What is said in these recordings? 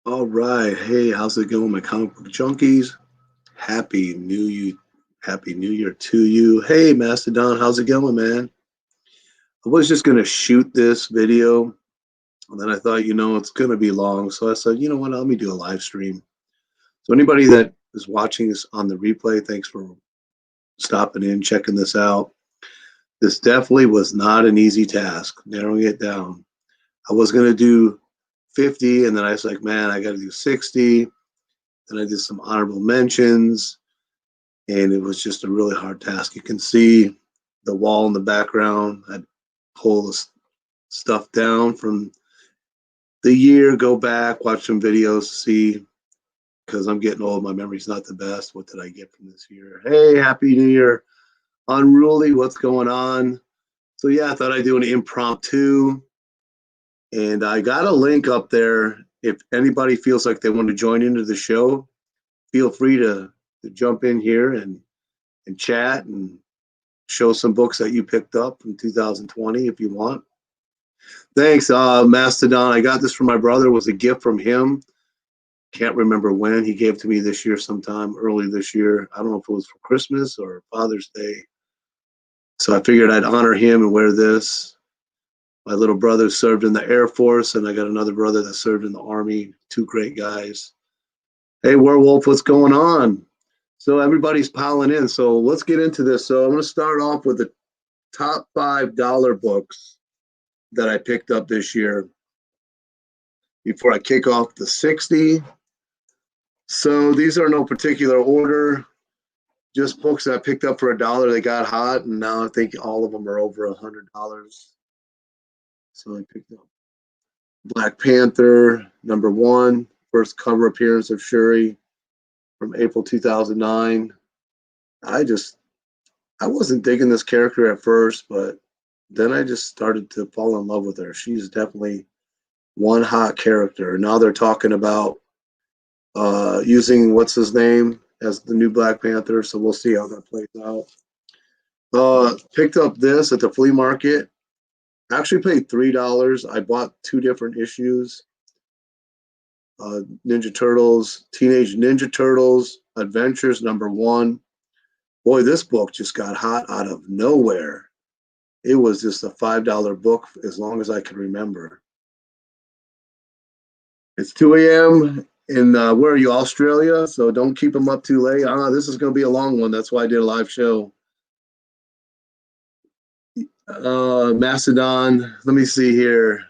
All right. Hey, how's it going, my comic book junkies? Happy New Year to you. Hey, Mastodon, how's it going, man? I was just gonna shoot this video, and then I thought, it's gonna be long, so I said, you know what? Let me do a live stream. So anybody that is watching this on the replay, thanks for stopping in, checking this out. This definitely was not an easy task, narrowing it down. I was gonna do 50, and then I was like, man, I got to do 60. Then I did some honorable mentions, and it was just a really hard task. You can see the wall in the background. I pull the stuff down from the year, go back, watch some videos, see, because I'm getting old. My memory's not the best. What did I get from this year? Hey, Happy New Year. Unruly, what's going on? So, yeah, I thought I'd do an impromptu. And I got a link up there. If anybody feels like they want to join into the show, feel free to jump in here and chat and show some books that you picked up from 2020 if you want. Thanks, Mastodon. I got this from my brother. It was a gift from him. Can't remember when. He gave it to me this year, sometime early this year. I don't know if it was for Christmas or Father's Day. So I figured I'd honor him and wear this. My little brother served in the Air Force, and I got another brother that served in the Army. Two great guys. Hey, Werewolf, what's going on? So everybody's piling in. So let's get into this. So I'm going to start off with the top $5 books that I picked up this year before I kick off the 60. So these are no particular order, just books that I picked up for $1. They got hot, and now I think all of them are over $100. So I picked up Black Panther, #1, first cover appearance of Shuri from April 2009. I wasn't digging this character at first, but then I just started to fall in love with her. She's definitely one hot character. Now they're talking about using what's his name as the new Black Panther, so we'll see how that plays out. Picked up this at the flea market. I actually paid $3. I bought two different issues. Ninja Turtles, Teenage Ninja Turtles Adventures #1. Boy, this book just got hot out of nowhere. It was just a $5 book as long as I can remember. It's 2 a.m. in where are you, Australia? So don't keep them up too late. This is going to be a long one. That's why I did a live show. Macedon. Let me see here.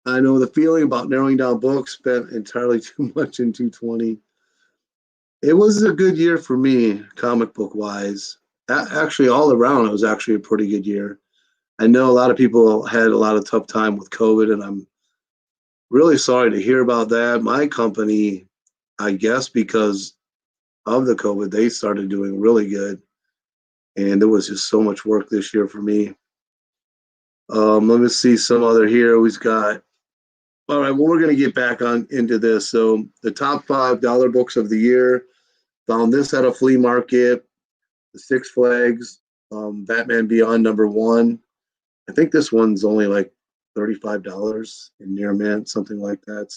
I know the feeling about narrowing down books. Spent entirely too much in 220. It was a good year for me, comic book wise. Actually, all around, it was actually a pretty good year. I know a lot of people had a lot of tough time with COVID, and I'm really sorry to hear about that. My company, I guess because of the COVID, they started doing really good. And there was just so much work this year for me. Let me see some other here. We've got, all right, well, we're going to get back on into this. So the top $5 books of the year, found this at a flea market, the Six Flags, Batman Beyond #1. I think this one's only like $35 in near mint, something like that.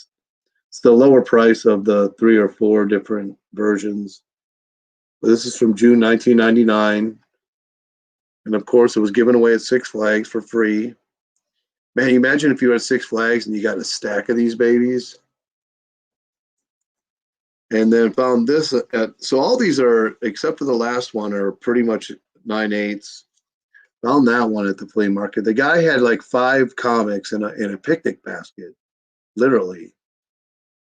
It's the lower price of the 3 or 4 different versions. But this is from June 1999. And of course, it was given away at Six Flags for free. Man, you imagine if you were at Six Flags and you got a stack of these babies. And then found this so all these are, except for the last one, are pretty much 9/8. Found that one at the flea market. The guy had like 5 comics in a picnic basket, literally.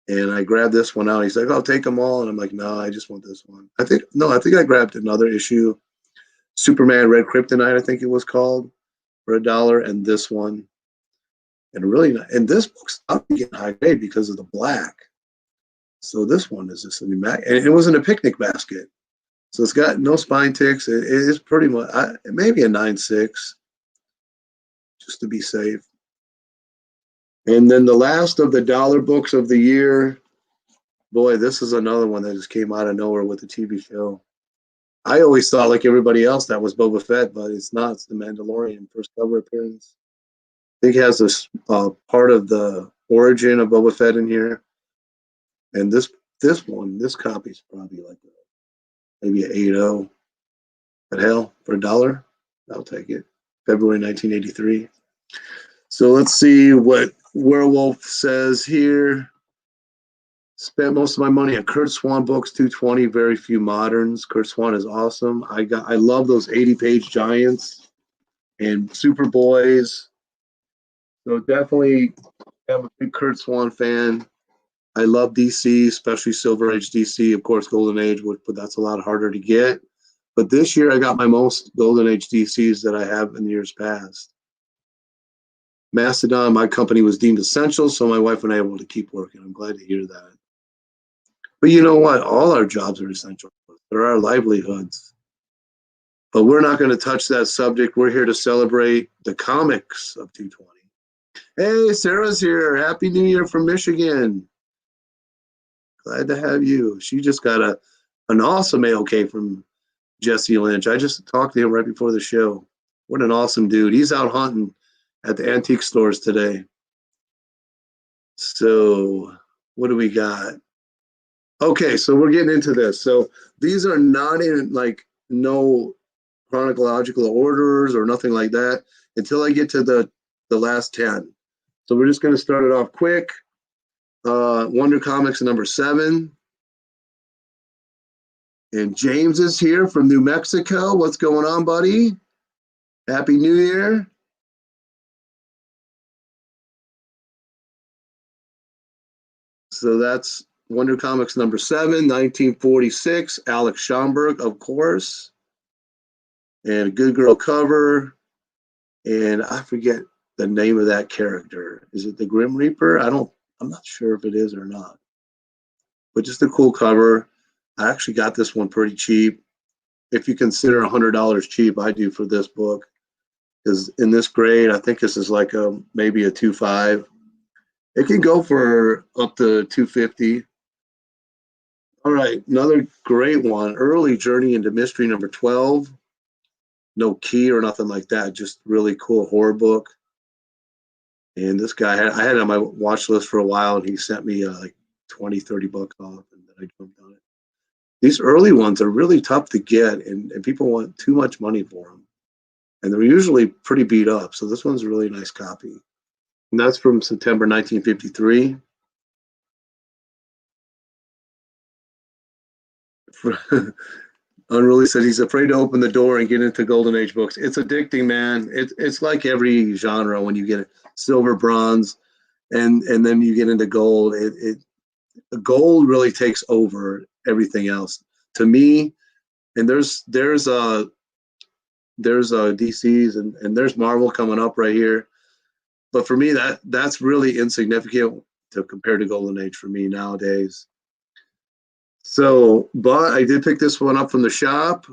And I grabbed this one out. He's like, "I'll take them all," and I'm like, "No, I just want this one." I think I grabbed another issue, Superman Red Kryptonite, I think it was called, for $1, and this one. And this book's up to get high grade because of the black. So this one is just and it was in a picnic basket. So it's got no spine ticks. It is pretty much maybe a 9/6, just to be safe. And then the last of the dollar books of the year, boy, this is another one that just came out of nowhere with the TV show. I always thought, like everybody else, that was Boba Fett, but it's not. It's the Mandalorian, first cover appearance. I think it has this part of the origin of Boba Fett in here. And this copy is probably like maybe an 8.0. But hell, for $1, I'll take it. February 1983. So let's see what Werewolf says here. Spent most of my money at Kurt Swan books, 220, very few moderns. Kurt Swan is awesome. I love those 80-page giants and Superboys. So definitely am a big Kurt Swan fan. I love DC, especially Silver Age DC, of course, Golden Age, but that's a lot harder to get. But this year I got my most Golden Age DCs that I have in years past. Mastodon, my company was deemed essential, so my wife and I were able to keep working. I'm glad to hear that. But you know what? All our jobs are essential. They're our livelihoods. But we're not going to touch that subject. We're here to celebrate the comics of 220. Hey, Sarah's here. Happy New Year from Michigan. Glad to have you. She just got an awesome AOK from Jesse Lynch. I just talked to him right before the show. What an awesome dude. He's out hunting at the antique stores today. So what do we got? Okay, so we're getting into this. So these are not in like no chronological orders or nothing like that until I get to the last 10. So we're just going to start it off quick. Wonder Comics number 7. And James is here from New Mexico. What's going on, buddy? Happy New Year. So that's Wonder Comics number 7, 1946. Alex Schomburg, of course. And a Good Girl cover. And I forget the name of that character. Is it the Grim Reaper? I'm not sure if it is or not. But just a cool cover. I actually got this one pretty cheap. If you consider $100 cheap, I do for this book. Because in this grade, I think this is like maybe a 2.5. It can go for up to 250. All right, another great one. Early Journey into Mystery number 12. No key or nothing like that. Just really cool horror book. And this guy, I had it on my watch list for a while, and he sent me like 20, 30 bucks off, and then I jumped on it. These early ones are really tough to get, and people want too much money for them. And they're usually pretty beat up. So this one's a really nice copy. And that's from September 1953. Unruly said he's afraid to open the door and get into Golden Age books. It's addicting, man. It's like every genre when you get silver, bronze, and then you get into gold. Gold really takes over everything else. To me, and there's DCs and there's Marvel coming up right here. But for me, that's really insignificant to compare to Golden Age for me nowadays. So, but I did pick this one up from the shop.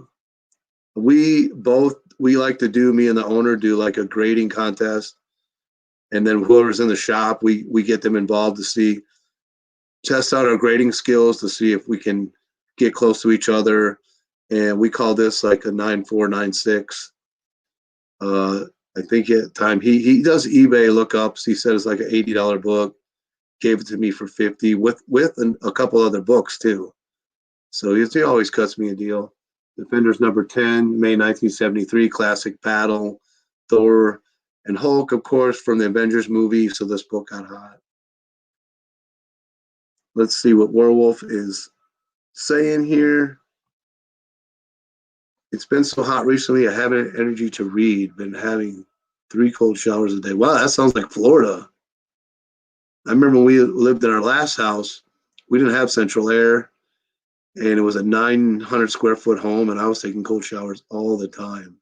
We like to do, me and the owner do like a grading contest. And then whoever's in the shop, we get them involved to test out our grading skills to see if we can get close to each other. And we call this like a 9.4, 9.6. I think at the time he does eBay lookups. He said it's like an $80 book. Gave it to me for $50 with a couple other books too. So he always cuts me a deal. Defenders number 10, May 1973, classic battle. Thor and Hulk, of course, from the Avengers movie. So this book got hot. Let's see what Werewolf is saying here. It's been so hot recently, I haven't energy to read. Been having 3 cold showers a day. Wow, that sounds like Florida. I remember when we lived in our last house, we didn't have central air, and it was a 900 square foot home, and I was taking cold showers all the time.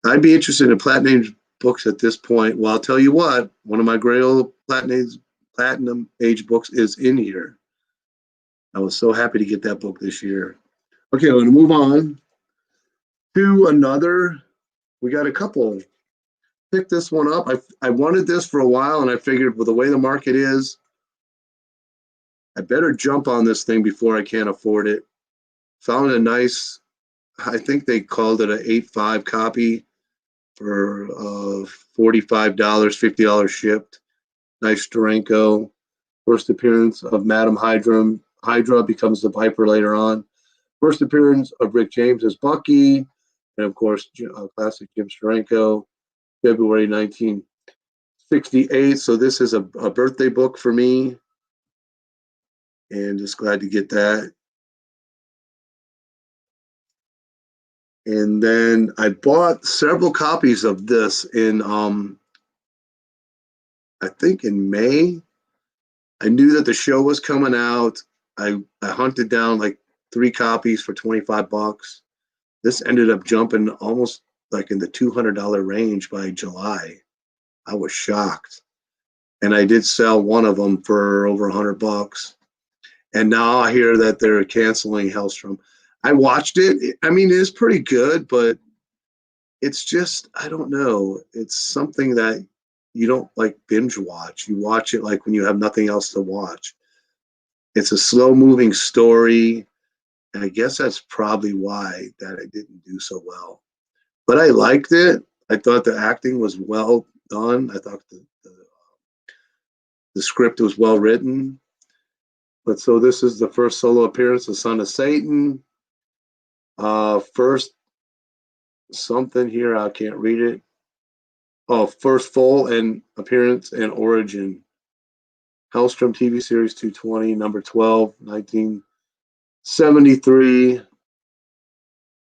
I'd be interested in Platinum books at this point. Well, I'll tell you what, one of my Grail Platinum Age books is in here. I was so happy to get that book this year. Okay, we're going to move on to another. We got a couple. Pick this one up. I wanted this for a while, and I figured with the way the market is, I better jump on this thing before I can't afford it. Found a nice I think they called it an 8.5 copy for $45, $50 shipped. Nice Steranko. First appearance of Madam Hydra becomes the Viper later on. First appearance of Rick James as Bucky. And of course, classic Jim Steranko, February 1968. So this is a birthday book for me. And just glad to get that. And then I bought several copies of this in, I think in May. I knew that the show was coming out. I hunted down like 3 copies for $25. This ended up jumping almost like in the $200 range by July. I was shocked. And I did sell one of them for over $100. And now I hear that they're canceling Hellstrom. I watched it. I mean, it's pretty good, but it's just, I don't know. It's something that you don't like binge watch. You watch it like when you have nothing else to watch. It's a slow moving story. And I guess that's probably why that I didn't do so well. But I liked it. I thought the acting was well done. I thought the script was well written. But so this is the first solo appearance of Son of Satan. First something here, I can't read it. Oh, first full and appearance and origin. Hellstrom TV series 220, number 12, 1973.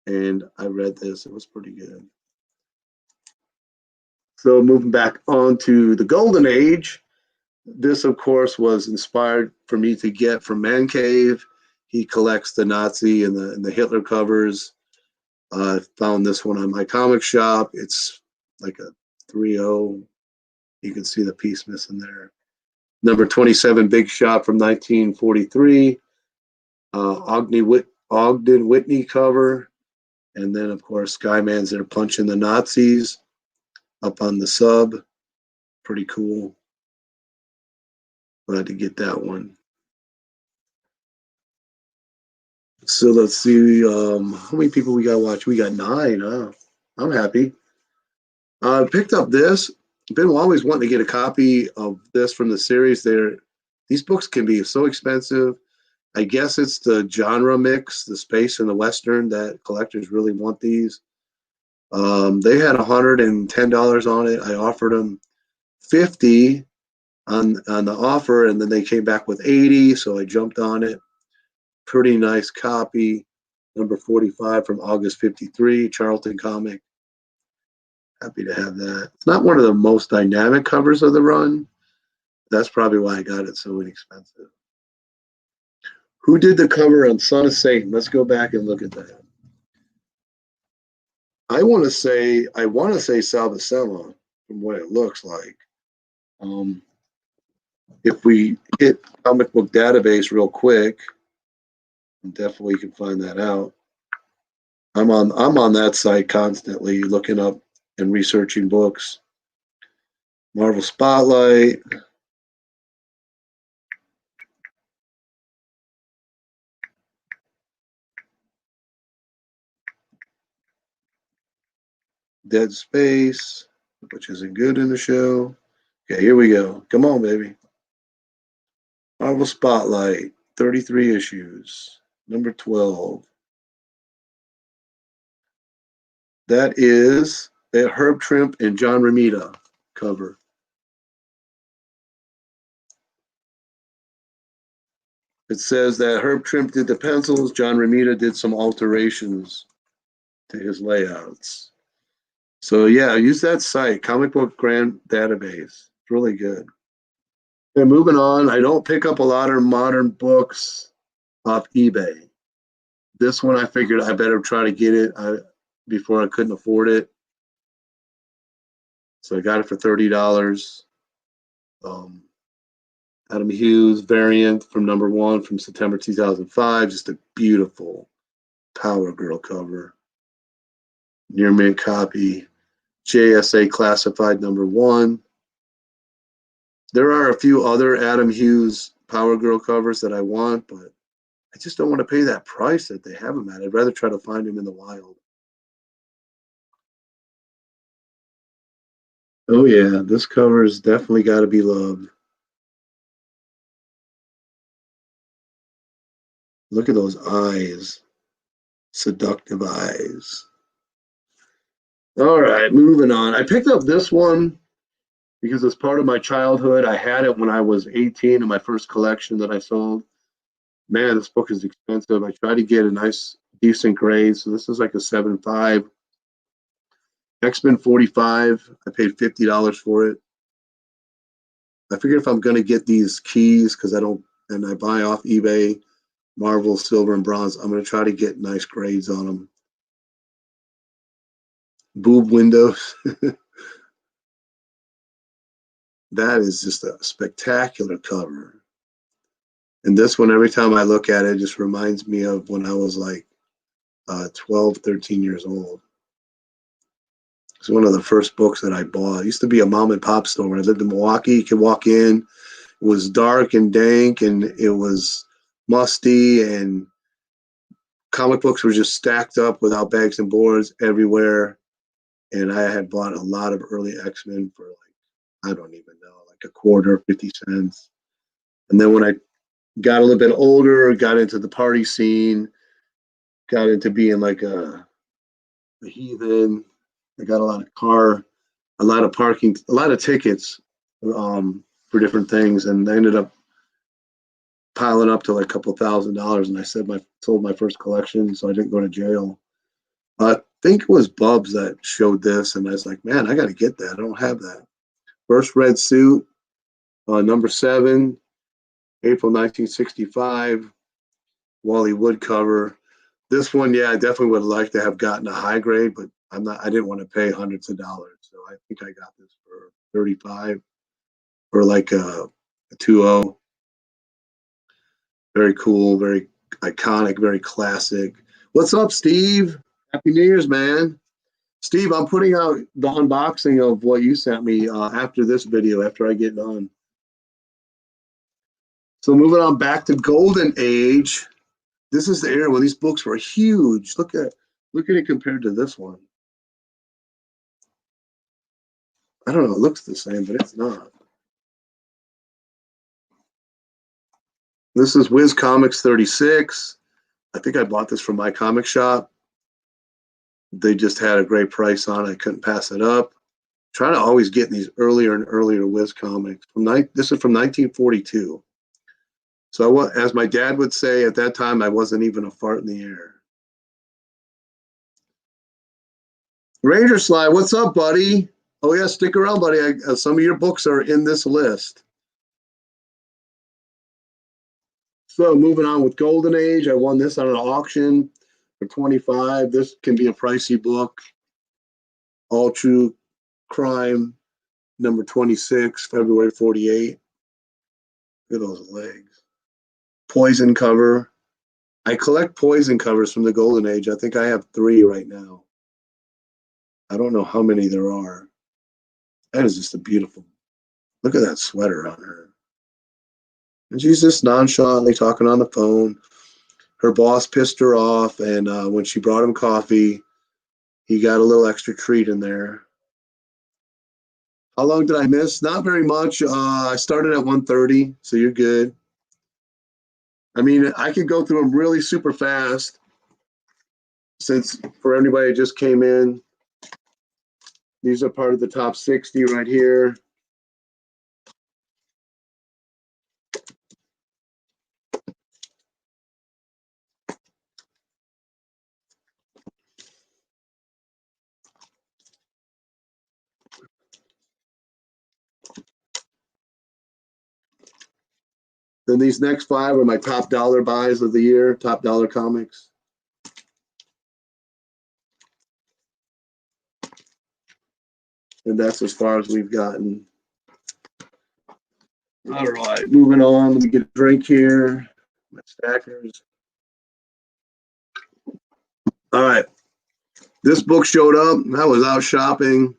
And I read this. It was pretty good. So moving back on to the Golden Age. This, of course, was inspired for me to get from Mancave. He collects the Nazi and the Hitler covers. I found this one on my comic shop. It's like a 3.0. You can see the piece missing there. Number 27, Big Shot from 1943. Ogden Whitney cover. And then, of course, Skyman's there punching the Nazis up on the sub. Pretty cool. Glad to get that one. So let's see, how many people we got to watch? We got 9. Huh? I'm happy. I picked up this. Been always wanting to get a copy of this from the series. These books can be so expensive. I guess it's the genre mix, the space and the Western, that collectors really want these. They had $110 on it. I offered them $50 on the offer, and then they came back with $80, so I jumped on it. Pretty nice copy, number 45 from August 53, Charlton comic. Happy to have that. It's not one of the most dynamic covers of the run. That's probably why I got it so inexpensive. Who did the cover on Son of Satan? Let's go back and look at that. I want to say Sal Buscema from what it looks like. If we hit Comic Book Database real quick, definitely can find that out. I'm on that site constantly looking up and researching books. Marvel Spotlight. Dead Space, which isn't good in the show. Okay, here we go. Come on, baby. Marvel Spotlight, 33 issues, number 12. That is a Herb Trimpe and John Romita cover. It says that Herb Trimpe did the pencils, John Romita did some alterations to his layouts. So yeah, use that site, Comic Book Grand Database. It's really good. Okay, moving on. I don't pick up a lot of modern books off eBay. This one I figured I better try to get it before I couldn't afford it. So I got it for $30. Adam Hughes variant from number 1 from September 2005. Just a beautiful Power Girl cover. Near mint copy. JSA classified number 1. There are a few other Adam Hughes Power Girl covers that I want, but I just don't want to pay that price that they have them at. I'd rather try to find them in the wild. Oh yeah, this cover's definitely got to be loved. Look at those eyes. Seductive eyes. All right, moving on. I picked up this one because it's part of my childhood. I had it when I was 18 in my first collection that I sold. Man, this book is expensive. I tried to get a nice, decent grade. So this is like a 7.5. X-Men 45. I paid $50 for it. I figure if I'm going to get these keys, because I don't, and I buy off eBay, Marvel, silver, and bronze, I'm going to try to get nice grades on them. Boob windows. That is just a spectacular cover. And this one, every time I look at it, just reminds me of when I was like 12, 13 years old. It's one of the first books that I bought. It used to be a mom and pop store when I lived in Milwaukee. You could walk in. It was dark and dank, and it was musty, and comic books were just stacked up without bags and boards everywhere. And I had bought a lot of early X-Men for like, I don't even know, like a quarter, 50 cents. And then when I got a little bit older, got into the party scene, got into being like a heathen. I got a lot of parking, a lot of tickets for different things, and I ended up piling up to like a couple $1,000. And I sold my first collection, so I didn't go to jail. I think it was Bubs that showed this, and I was like, man, I got to get that. I don't have that. First red suit, number 7, April 1965, Wally Wood cover. This one, yeah, I definitely would have liked to have gotten a high grade, but I didn't want to pay hundreds of dollars. So I think I got this for 35 or like a 2.0. Very cool, very iconic, very classic. What's up, Steve? Happy New Year's, man. Steve, I'm putting out the unboxing of what you sent me after this video, after I get done. So moving on back to Golden Age. This is the era when these books were huge. Look at it compared to this one. I don't know, it looks the same, but it's not. This is Wiz Comics 36. I think I bought this from my comic shop. They just had a great price on it. I couldn't pass it up. Trying to always get these earlier and earlier Wiz Comics. This is from 1942. So as my dad would say at that time, I wasn't even a fart in the air. Ranger Sly, what's up, buddy? Oh yeah, stick around, buddy. Some of your books are in this list. So moving on with Golden Age, I won this on an auction for 25. This can be a pricey book. All True Crime, number 26, February 48. Look at those legs. Poison cover. I collect Poison covers from the Golden Age. I think I have 3 right now. I don't know how many there are. That is just a beautiful. Look at that sweater on her. And she's just nonchalantly talking on the phone. Her boss pissed her off, and when she brought him coffee, he got a little extra treat in there. How long did I miss? Not very much. I started at 1:30, so you're good. I mean, I could go through them really super fast, since for anybody that just came in, these are part of the top 60 right here. Then these next 5 are my top dollar buys of the year, top dollar comics. And that's as far as we've gotten. All right, moving on. Let me get a drink here. My stackers. All right. This book showed up. I was out shopping.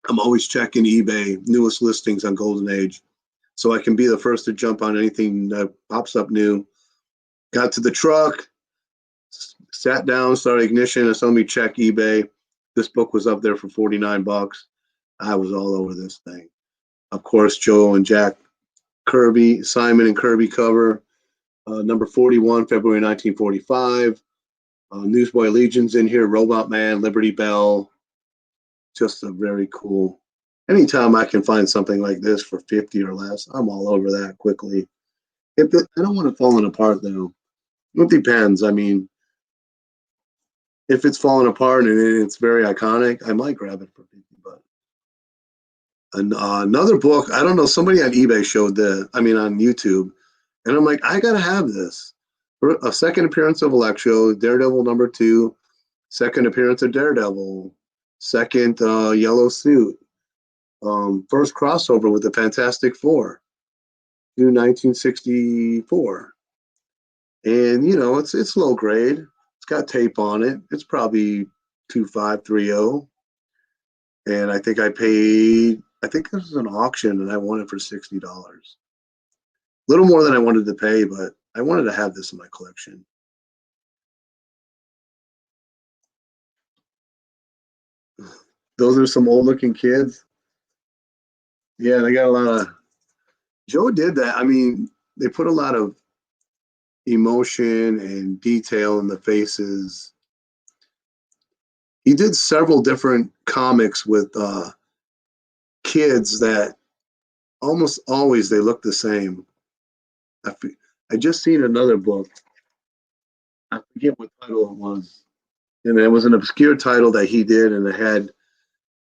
I'm always checking eBay, newest listings on Golden Age, so I can be the first to jump on anything that pops up new. Got to the truck, sat down, started ignition, and told me check eBay. This book was up there for 49 bucks. I was all over this thing. Of course, Joe and Jack Kirby, Simon and Kirby cover, number 41, February 1945. Newsboy Legion's in here, Robot Man, Liberty Bell. Just a very cool. Anytime I can find something like this for 50 or less, I'm all over that quickly. I don't want it falling apart, though. It depends. I mean, if it's falling apart and it's very iconic, I might grab it for 50 bucks. Another book, I don't know, somebody on eBay showed on YouTube, and I'm like, I gotta have this. A second appearance of Electro, Daredevil #2, second appearance of Daredevil, second yellow suit, first crossover with the Fantastic Four, June 1964. And it's low grade. It's got tape on it. It's probably 2530. And I think this was an auction and I won it for $60. A little more than I wanted to pay, but I wanted to have this in my collection. Those are some old looking kids. Yeah, they got a lot of. Joe did that. I mean, they put a lot of emotion and detail in the faces. He did several different comics with kids that almost always they look the same. I just seen another book. I forget what title it was. And it was an obscure title that he did, and it had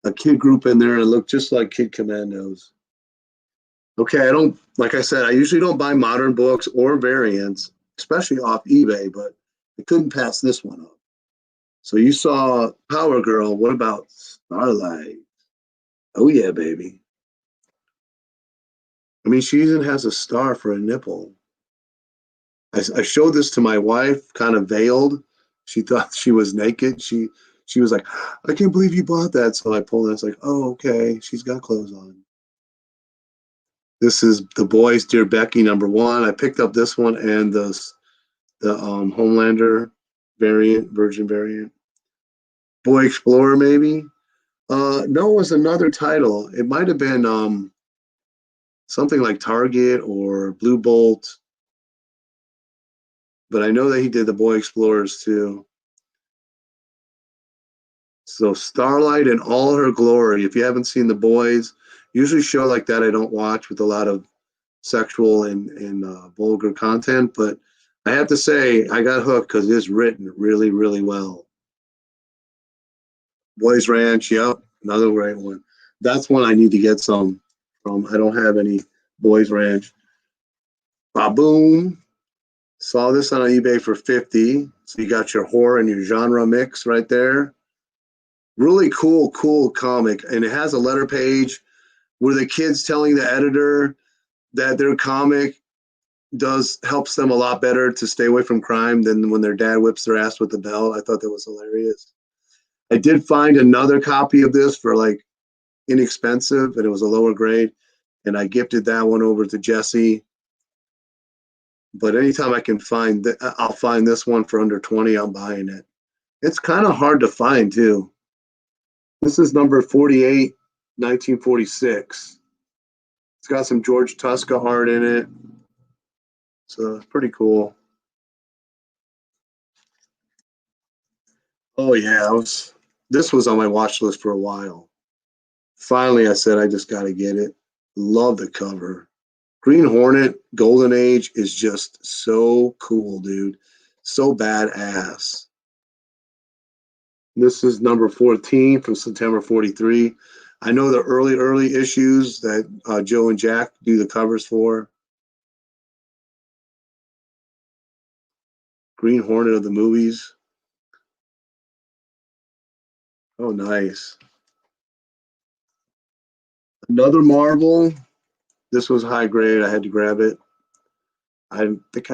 a kid group in there and it looked just like Kid Commandos. Okay, like I said, I usually don't buy modern books or variants, especially off eBay, but I couldn't pass this one up. So you saw Power Girl. What about Starlight? Oh, yeah, baby. I mean, she even has a star for a nipple. I showed this to my wife, kind of veiled. She thought she was naked. She was like, I can't believe you bought that. So I pulled it. It's like, oh, okay. She's got clothes on. This is The Boys, Dear Becky, #1. I picked up this one and the Homelander variant, Virgin variant. Boy Explorer, maybe. No, it was another title. It might have been something like Target or Blue Bolt. But I know that he did the Boy Explorers too. So Starlight in all her glory. If you haven't seen The Boys, usually show like that I don't watch with a lot of sexual and vulgar content. But I have to say I got hooked because it's written really, really well. Boys Ranch, yep, another great one. That's one I need to get some from. I don't have any Boys Ranch. Ba-boom. Saw this on eBay for 50. So you got your horror and your genre mix right there. Really cool comic. And it has a letter page where the kid's telling the editor that their comic helps them a lot better to stay away from crime than when their dad whips their ass with the belt. I thought that was hilarious. I did find another copy of this for like inexpensive, and it was a lower grade. And I gifted that one over to Jesse. But anytime I can find that, I'll find this one for under 20. I'm buying it. It's kind of hard to find too. This is number 48, 1946. It's got some George Tuska art in it. So it's pretty cool. Oh yeah, this was on my watch list for a while. Finally, I said I just got to get it. Love the cover. Green Hornet, Golden Age is just so cool, dude. So badass. This is number 14 from September 43. I know the early issues that Joe and Jack do the covers for. Green Hornet of the movies. Oh, nice. Another Marvel. This was high grade. I had to grab it. I think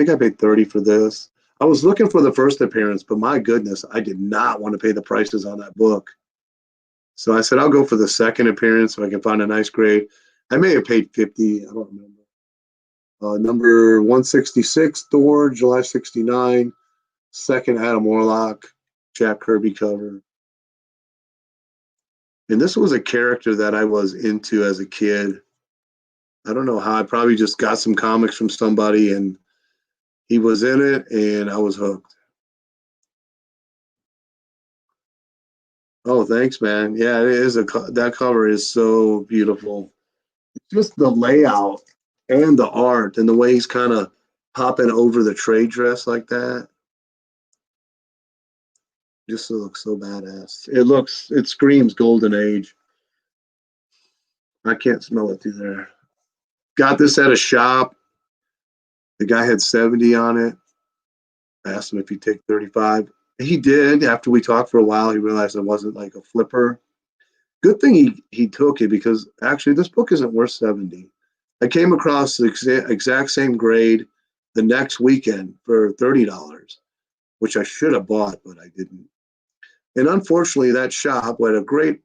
I paid 30 for this. I was looking for the first appearance, but my goodness, I did not want to pay the prices on that book. So I said, I'll go for the second appearance so I can find a nice grade. I may have paid 50. I don't remember. Number 166, Thor, July 69. Second Adam Warlock, Jack Kirby cover. And this was a character that I was into as a kid. I don't know how. I probably just got some comics from somebody and he was in it and I was hooked. Oh, thanks, man. Yeah, it is that cover is so beautiful. Just the layout and the art and the way he's kind of popping over the trade dress like that. Just looks so badass. It screams golden age. I can't smell it through there. Got this at a shop. The guy had 70 on it. I asked him if he'd take 35. He did. After we talked for a while, he realized it wasn't like a flipper. Good thing he took it because actually this book isn't worth 70. I came across the exact same grade the next weekend for $30, which I should have bought, but I didn't. And unfortunately, that shop had a great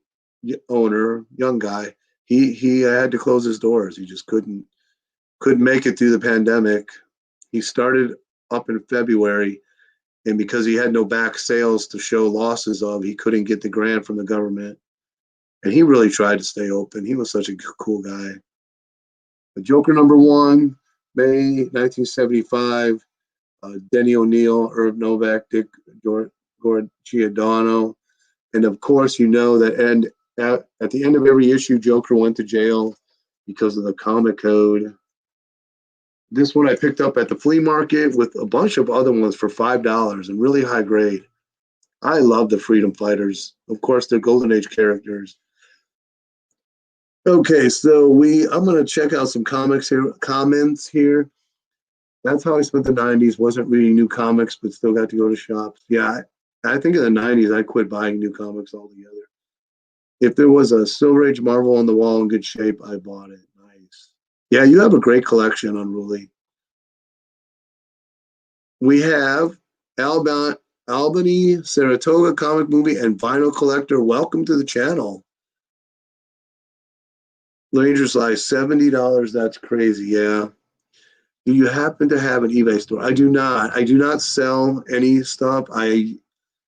owner, young guy. He had to close his doors. He just couldn't make it through the pandemic. He started up in February, and because he had no back sales to show losses of, he couldn't get the grant from the government. And he really tried to stay open. He was such a cool guy. The Joker #1, May 1975. Denny O'Neil, Herb Novak, Dick Giordano. And of course, you know that at the end of every issue, Joker went to jail because of the comic code. This one I picked up at the flea market with a bunch of other ones for $5 and really high grade. I love the Freedom Fighters. Of course, they're Golden Age characters. Okay, so I'm gonna check out some comments here. That's how I spent the 90s. Wasn't reading new comics, but still got to go to shops. Yeah, I think in the 90s I quit buying new comics altogether. If there was a Silver Age Marvel on the wall in good shape, I bought it. Nice. Yeah, you have a great collection, Unruly. We have Albany, Saratoga comic movie, and vinyl collector. Welcome to the channel. Ranger's Life, $70. That's crazy. Yeah. Do you happen to have an eBay store? I do not. I do not sell any stuff.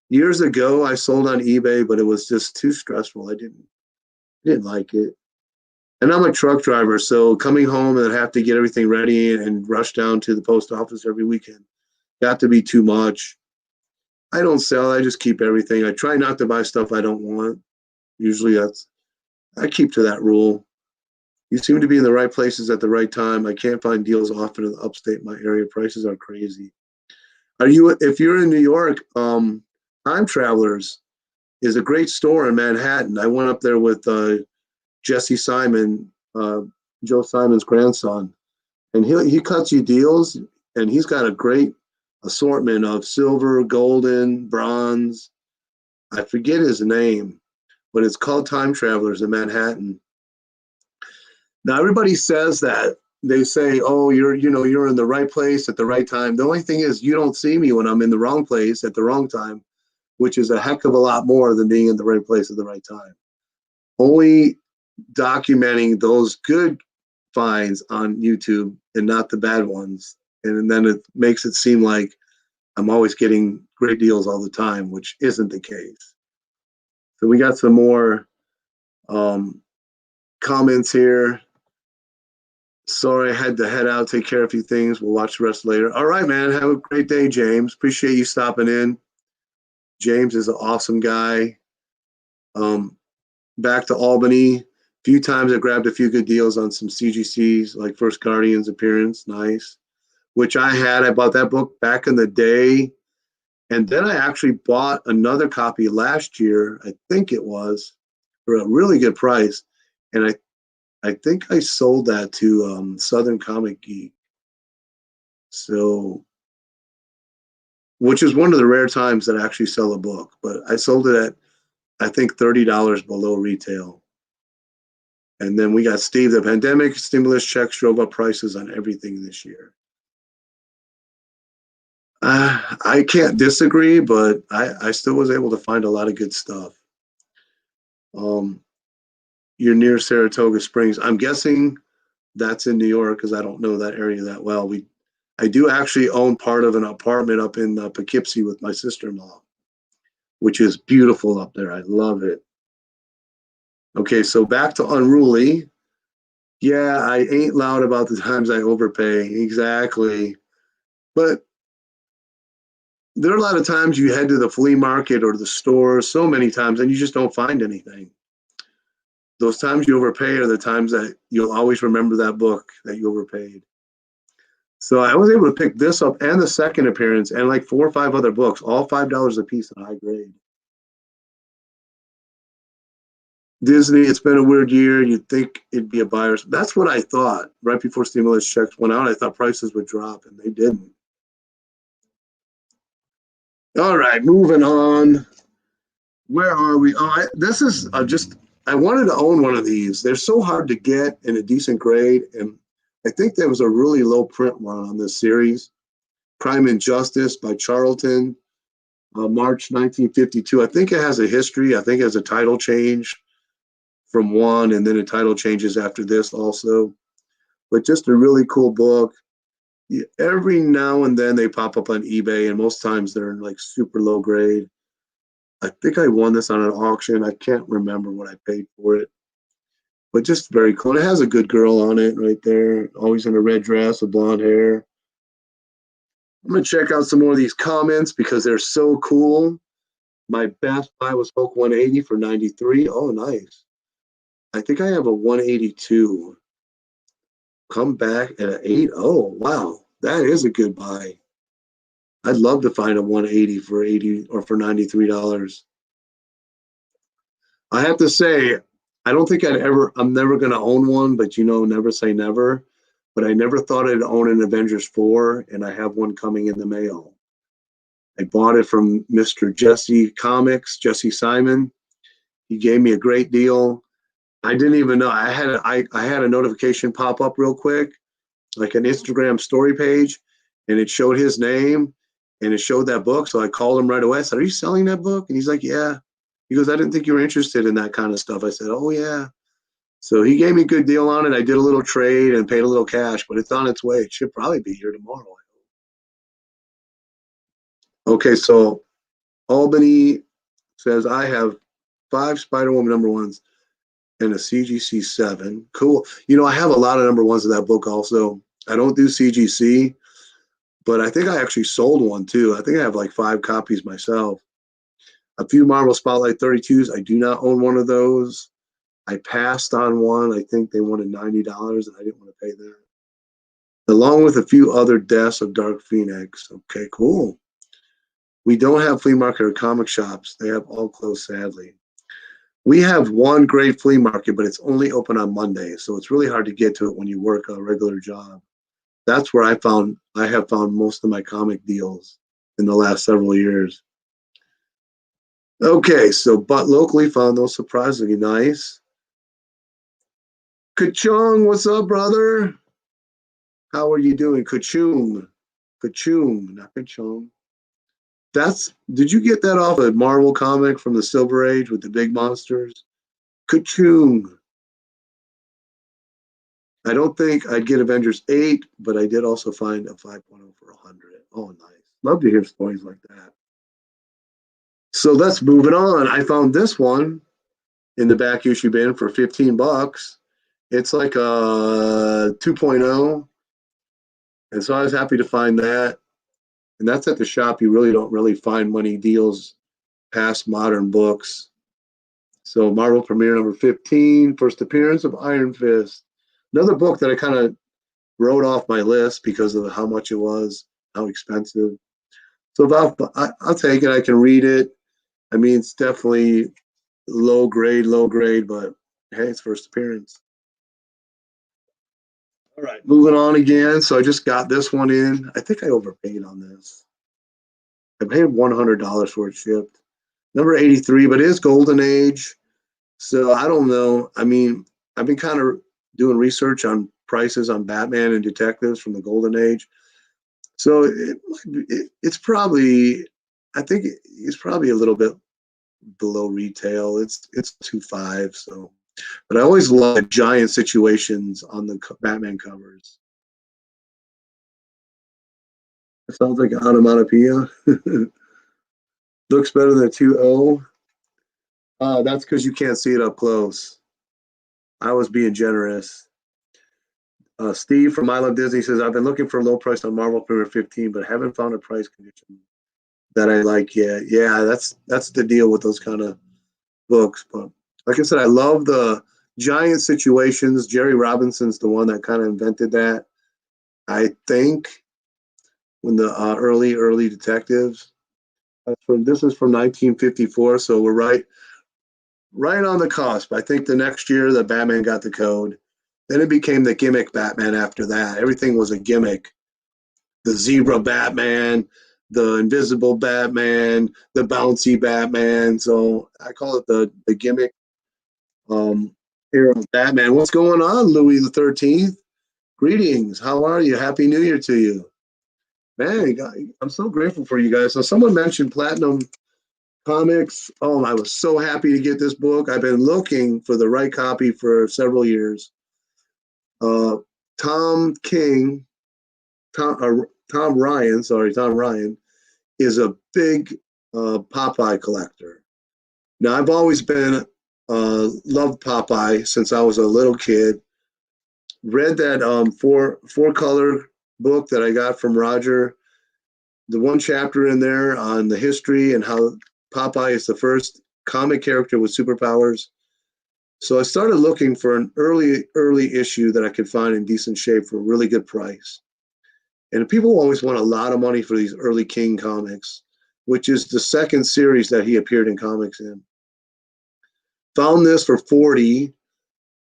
Years ago I sold on eBay, but it was just too stressful. I didn't like it. And I'm a truck driver, so coming home and have to get everything ready and rush down to the post office every weekend got to be too much. I don't sell. I just keep everything. I try not to buy stuff I don't want. Usually I keep to that rule. You seem to be in the right places at the right time. I can't find deals often in upstate. My area prices are crazy. If you're in New York, Time Travelers is a great store in Manhattan. I went up there with Jesse Simon, Joe Simon's grandson, and he cuts you deals, and he's got a great assortment of silver, golden, bronze. I forget his name, but it's called Time Travelers in Manhattan. Now everybody says that. They say, "Oh, you're in the right place at the right time." The only thing is, you don't see me when I'm in the wrong place at the wrong time, which is a heck of a lot more than being in the right place at the right time. Only documenting those good finds on YouTube and not the bad ones. And then it makes it seem like I'm always getting great deals all the time, which isn't the case. So we got some more comments here. Sorry, I had to head out, take care of a few things. We'll watch the rest later. All right, man. Have a great day, James. Appreciate you stopping in. James is an awesome guy. Back to Albany. A few times I grabbed a few good deals on some CGCs, like First Guardian's appearance. Nice. Which I bought that book back in the day. And then I actually bought another copy last year, I think it was, for a really good price. And I think I sold that to Southern Comic Geek. So, which is one of the rare times that I actually sell a book. But I sold it at, I think, $30 below retail. And then we got Steve. The pandemic stimulus checks drove up prices on everything this year. I can't disagree, but I still was able to find a lot of good stuff. You're near Saratoga Springs. I'm guessing That's in New York because I don't know that area that well. I do actually own part of an apartment up in Poughkeepsie with my sister-in-law, which is beautiful up there. I love it. Okay, so back to Unruly. Yeah, I ain't loud about the times I overpay. Exactly. But there are a lot of times you head to the flea market or the store so many times and you just don't find anything. Those times you overpay are the times that you'll always remember that book that you overpaid. So I was able to pick this up and the second appearance and like 4 or 5 other books, all $5 a piece in high grade. Disney, it's been a weird year. You'd think it'd be a buyer's. That's what I thought. Right before stimulus checks went out, I thought prices would drop, and they didn't. All right, moving on. Where are we? Oh, this is just, I wanted to own one of these. They're so hard to get in a decent grade, and I think there was a really low print one on this series. Crime and Justice by Charlton, March 1952. I think it has a history. I think it has a title change from one, and then the title changes after this also. But just a really cool book. Every now and then they pop up on eBay, and most times they're in like super low grade. I think I won this on an auction. I can't remember what I paid for it, but just very cool. It has a good girl on it right there, always in a red dress with blonde hair. I'm gonna check out some more of these comments because they're so cool. My best buy was Hulk 180 for 93. Oh, nice. I think I have a 182. Come back at an 8. Oh, wow. That is a good buy. I'd love to find a 180 for 80 or for $93. I have to say, I don't think I'm never going to own one, but never say never. But I never thought I'd own an Avengers 4, and I have one coming in the mail. I bought it from Mr. Jesse Comics, Jesse Simon. He gave me a great deal. I didn't even know. I had a notification pop up real quick, like an Instagram story page, and it showed his name and it showed that book. So I called him right away. I said, "Are you selling that book?" And he's like, "Yeah." He goes, "I didn't think you were interested in that kind of stuff." I said, "Oh, yeah." So he gave me a good deal on it. I did a little trade and paid a little cash, but it's on its way. It should probably be here tomorrow. Okay, so Albany says, I have 5 Spider-Woman #1s and a CGC 7. Cool. I have a lot of #1s of that book also. I don't do CGC, but I think I actually sold one too. I think I have like 5 copies myself. A few Marvel Spotlight 32s. I do not own one of those. I passed on one. I think they wanted $90 and I didn't want to pay that. Along with a few other deaths of Dark Phoenix. Okay, cool. We don't have flea market or comic shops. They have all closed, sadly. We have one great flea market, but it's only open on Mondays, so it's really hard to get to it when you work a regular job. That's where I have found most of my comic deals in the last several years. Okay, so but locally found those surprisingly nice. Kachung, what's up, brother? How are you doing? Kachung, not Kachung. Did you get that off a Marvel comic from the Silver Age with the big monsters? Kachung. I don't think I'd get Avengers 8, but I did also find a 5.0 for 100. Oh, nice. Love to hear stories like that. So let's move it on. I found this one in the back issue bin for $15. It's like a 2.0. And so I was happy to find that. And that's at the shop. You really don't really find many deals past modern books. So Marvel Premiere #15, first appearance of Iron Fist. Another book that I kind of wrote off my list because of how much it was, how expensive. So I'll take it. I can read it. I mean, it's definitely low grade, but hey, it's first appearance. All right, moving on again. So I just got this one in. I think I overpaid on this. I paid $100 for it shipped. Number 83, but it is Golden Age. So I don't know. I mean, I've been kind of doing research on prices on Batman and detectives from the Golden Age. So it's probably, I think it's probably a little bit below retail. It's 2.5. So But I always love giant situations on the Batman covers. It sounds like onomatopoeia. Looks better than 2.0. That's because you can't see it up close. I was being generous. Steve from I Love Disney says, I've been looking for a low price on Marvel Premier 15, but haven't found a price condition that I like yet. Yeah, that's the deal with those kind of books. But like I said, I love the giant situations. Jerry Robinson's the one that kind of invented that, I think, when the early detectives. This is from 1954, so we're right on the cusp. I think the next year that Batman got the code. Then it became the gimmick Batman after that. Everything was a gimmick. The zebra Batman, the invisible Batman, the bouncy Batman. So I call it the gimmick era of Batman. What's going on, Louis the 13th? Greetings. How are you? Happy New Year to you. Man, I'm so grateful for you guys. So someone mentioned Platinum Comics. Oh, I was so happy to get this book. I've been looking for the right copy for several years. Tom Ryan is a big Popeye collector. Now, I've always been loved Popeye since I was a little kid. Read that four color book that I got from Roger. The one chapter in there on the history and how Popeye is the first comic character with superpowers. So I started looking for an early issue that I could find in decent shape for a really good price. And people always want a lot of money for these early King comics, which is the second series that he appeared in comics in. Found this for $40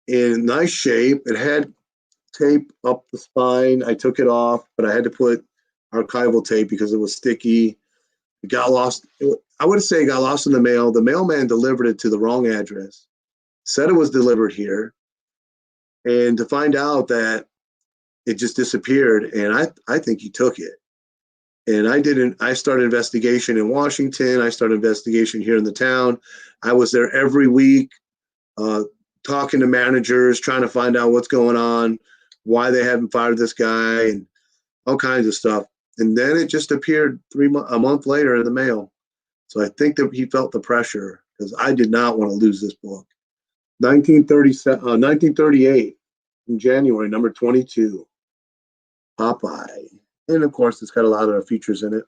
in nice shape. It had tape up the spine. I took it off, but I had to put archival tape because it was sticky. It got lost. I would say it got lost in the mail. The mailman delivered it to the wrong address. Said it was delivered here, and to find out that it just disappeared, and I think he took it. And I started investigation in Washington. I started investigation here in the town. I was there every week, talking to managers, trying to find out what's going on, why they haven't fired this guy, and all kinds of stuff. And then it just appeared a month later in the mail. So I think that he felt the pressure because I did not want to lose this book. 1938 in January, number 22, Popeye, and of course it's got a lot of features in it.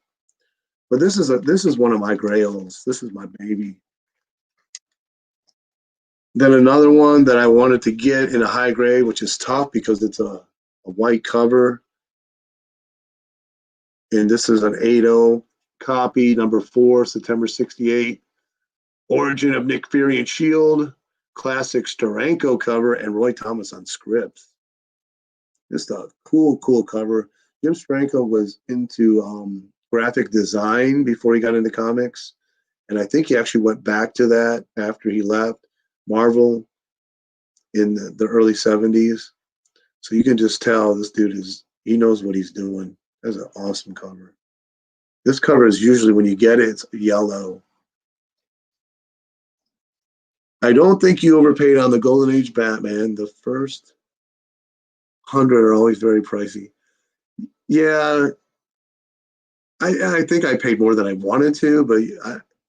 But this is one of my grails. This is my baby. Then another one that I wanted to get in a high grade, which is tough because it's a white cover, and this is an 8.0 copy, number 4, September 68. Origin of Nick Fury and Shield. Classic Steranko cover and Roy Thomas on scripts. Just a cool cover. Jim Steranko was into graphic design before he got into comics, and I think he actually went back to that after he left Marvel in the early 70s. So you can just tell this dude he knows what he's doing. That's an awesome cover. This cover is usually, when you get it, it's yellow. I don't think you overpaid on the Golden Age Batman. The first 100 are always very pricey. Yeah, I think I paid more than I wanted to, but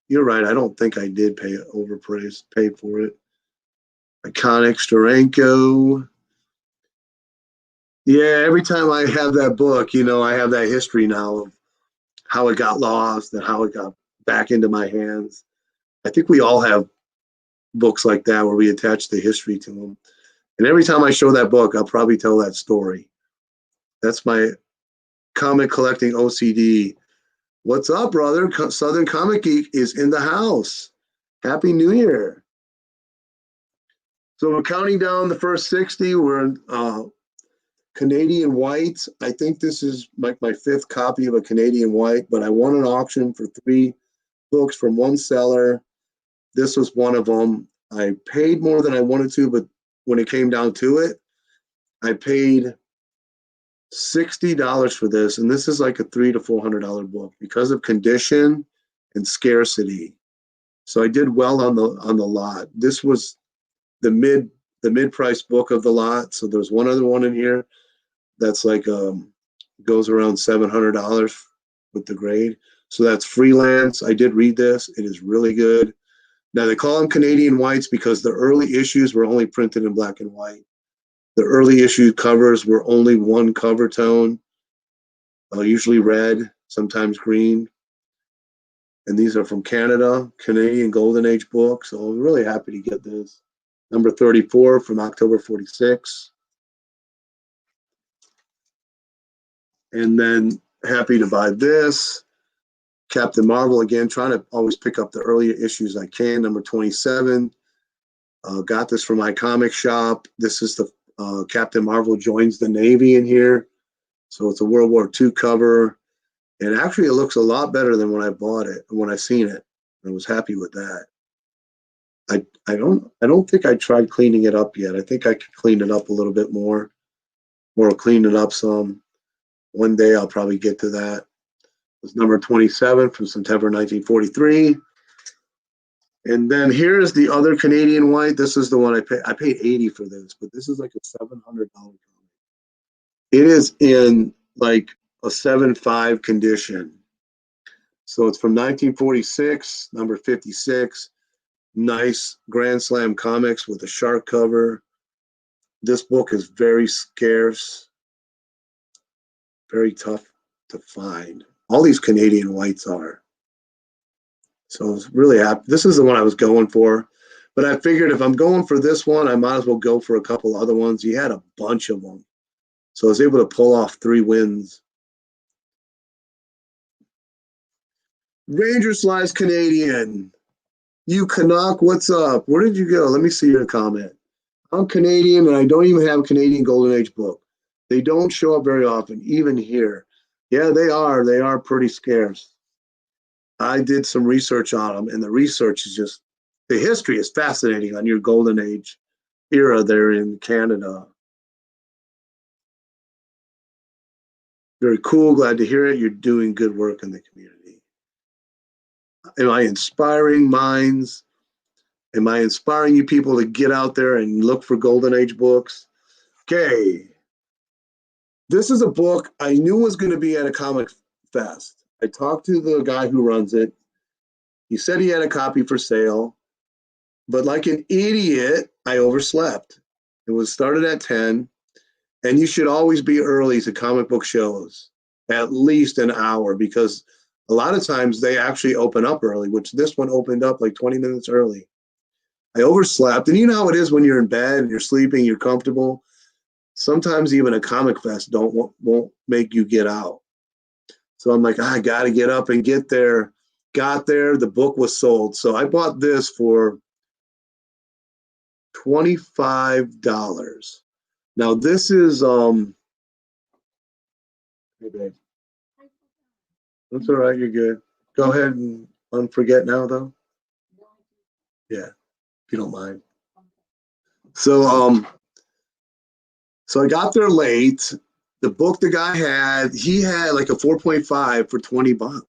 you're right. I don't think I did pay for it. Iconic Steranko. Yeah, every time I have that book, I have that history now of how it got lost and how it got back into my hands. I think we all have books like that where we attach the history to them. And every time I show that book, I'll probably tell that story. That's my comic collecting OCD. What's up, brother? Southern Comic Geek is in the house. Happy New Year. So we're counting down the first 60. We're in Canadian White. I think this is like my 5th copy of a Canadian White, but I won an auction for 3 books from one seller. This was one of them. I paid more than I wanted to, but when it came down to it, I paid $60 for this, and this is like a $300 to $400 book because of condition and scarcity. So I did well on the lot. This was the mid price book of the lot. So there's one other one in here that's like goes around $700 with the grade. So that's Freelance. I did read this. It is really good. Now they call them Canadian whites because the early issues were only printed in black and white. The early issue covers were only one cover tone, usually red, sometimes green. And these are from Canada, Canadian Golden Age book. So I'm really happy to get this. Number 34 from October 46. And then happy to buy this. Captain Marvel, again, trying to always pick up the earlier issues I can. Number 27. Got this from my comic shop. This is the Captain Marvel joins the Navy in here. So it's a World War II cover. And actually, it looks a lot better than when I bought it, when I seen it. I was happy with that. I don't think I tried cleaning it up yet. I think I could clean it up a little bit more, or clean it up some. One day I'll probably get to that. It was number 27 from September 1943. And then here's the other Canadian white. This is the one I paid. I paid $80 for this, but this is like a $700 comic. It is in like a 7.5 condition. So it's from 1946, number 56. Nice Grand Slam comics with a shark cover. This book is very scarce, very tough to find. All these Canadian whites are. So I was really happy. This is the one I was going for. But I figured if I'm going for this one, I might as well go for a couple other ones. He had a bunch of them. So I was able to pull off 3 wins. Ranger Slice Canadian. You Canuck, what's up? Where did you go? Let me see your comment. I'm Canadian and I don't even have a Canadian Golden Age book. They don't show up very often, even here. Yeah, they are. They are pretty scarce. I did some research on them, and the research is just, the history is fascinating on your Golden Age era there in Canada. Very cool. Glad to hear it. You're doing good work in the community. Am I inspiring minds? Am I inspiring you people to get out there and look for Golden Age books? Okay. This is a book I knew was going to be at a comic fest. I talked to the guy who runs it. He said he had a copy for sale, but like an idiot, I overslept. It was started at 10, and you should always be early to comic book shows, at least an hour, because a lot of times they actually open up early, which this one opened up like 20 minutes early. I overslept, and you know how it is when you're in bed and you're sleeping, you're comfortable. Sometimes even a comic fest won't make you get out. So I'm like, I got to get up and get there. Got there, the book was sold. So I bought this for $25. Now this is hey babe. That's all right, you're good. Go ahead and unforget now though. Yeah, if you don't mind. So I got there late. The book the guy had, he had like a 4.5 for $20.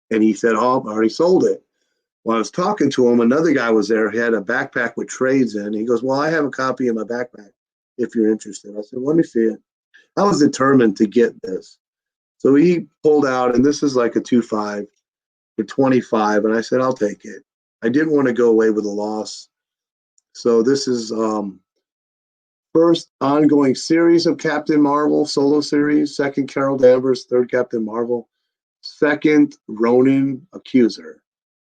And he said, oh, I already sold it. When I was talking to him, another guy was there. He had a backpack with trades in. He goes, well, I have a copy in my backpack if you're interested. I said, let me see it. I was determined to get this. So he pulled out, and this is like a 2.5 for 25. And I said, I'll take it. I didn't want to go away with a loss. So this is first ongoing series of Captain Marvel solo series, second Carol Danvers, third Captain Marvel, second Ronin Accuser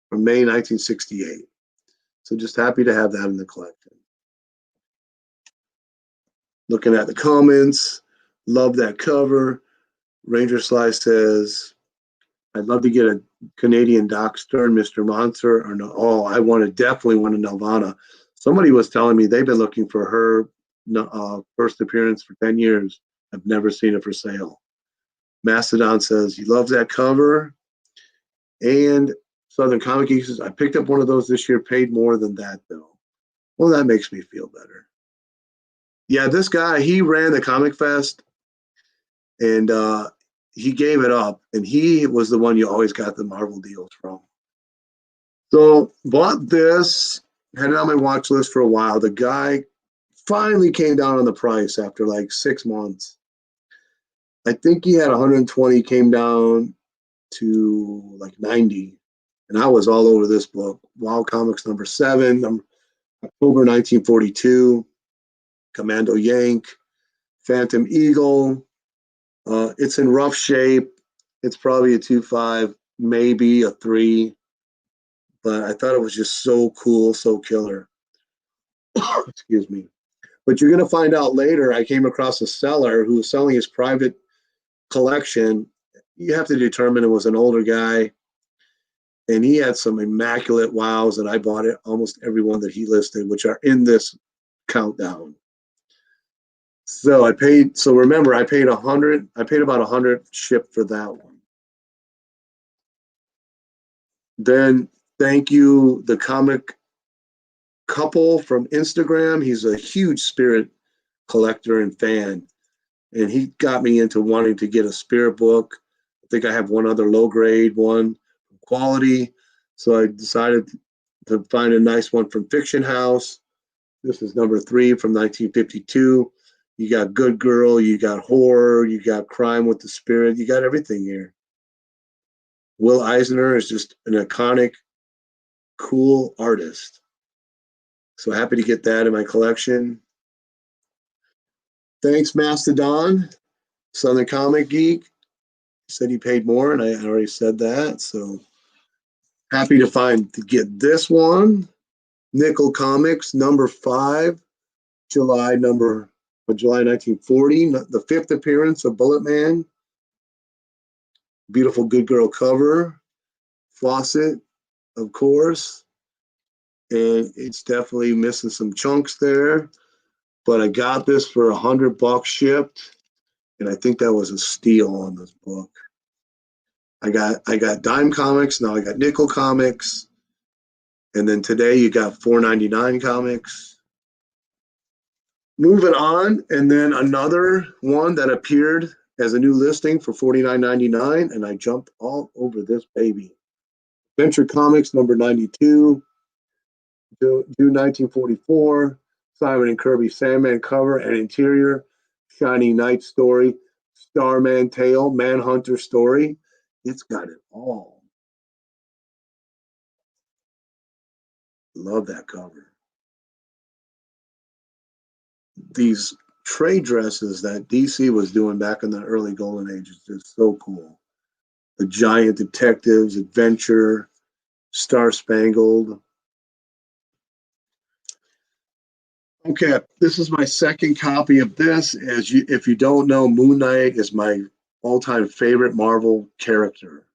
from May 1968. So just happy to have that in the collection. Looking at the comments, love that cover. Ranger Slice says, I'd love to get a Canadian Doc Stern, Mr. Monster, or no. Oh, I definitely want a Nelvana. Somebody was telling me they've been looking for her first appearance for 10 years. I've never seen it for sale. Mastodon says he loves that cover. And Southern Comic Geek says, I picked up one of those this year, paid more than that though. Well, that makes me feel better. Yeah, this guy, he ran the Comic Fest, and he gave it up, and he was the one you always got the Marvel deals from. So bought this Had it on my watch list for a while. The guy finally came down on the price after like 6 months. I think he had 120, came down to like 90. And I was all over this book. Wild Comics #7, October 1942, Commando Yank, Phantom Eagle. It's in rough shape. It's probably a 2.5, maybe a 3. But I thought it was just so cool, so killer. Excuse me. But you're going to find out later, I came across a seller who was selling his private collection. You have to determine it was an older guy. And he had some immaculate wows, and I bought it, almost every one that he listed, which are in this countdown. So remember, I paid about 100 shipped for that one. Then thank you, the comic couple from Instagram. He's a huge Spirit collector and fan. And he got me into wanting to get a Spirit book. I think I have one other low grade one, quality. So I decided to find a nice one from Fiction House. This is #3 from 1952. You got good girl, you got horror, you got crime with the spirit, you got everything here. Will Eisner is just an iconic, cool artist. So happy to get that in my collection. Thanks, Mastodon, Southern Comic Geek. He said he paid more, and I already said that. So happy to get this one. Nickel Comics #5, July 1940, the 5th appearance of Bullet Man. Beautiful good girl cover. Fawcett, of course. And it's definitely missing some chunks there. But I got this for $100 shipped. And I think that was a steal on this book. I got Dime Comics, now I got Nickel Comics. And then today you got $4.99 comics. Moving on, and then another one that appeared as a new listing for $49.99, and I jumped all over this baby. Adventure Comics #92, June 1944, Simon and Kirby Sandman cover and interior, Shining Knight story, Starman tale, Manhunter story. It's got it all. Love that cover. These trade dresses that DC was doing back in the early golden age is just so cool. The Giant Detectives, Adventure, Star Spangled. Okay, this is my second copy of this. If you don't know, Moon Knight is my all-time favorite Marvel character.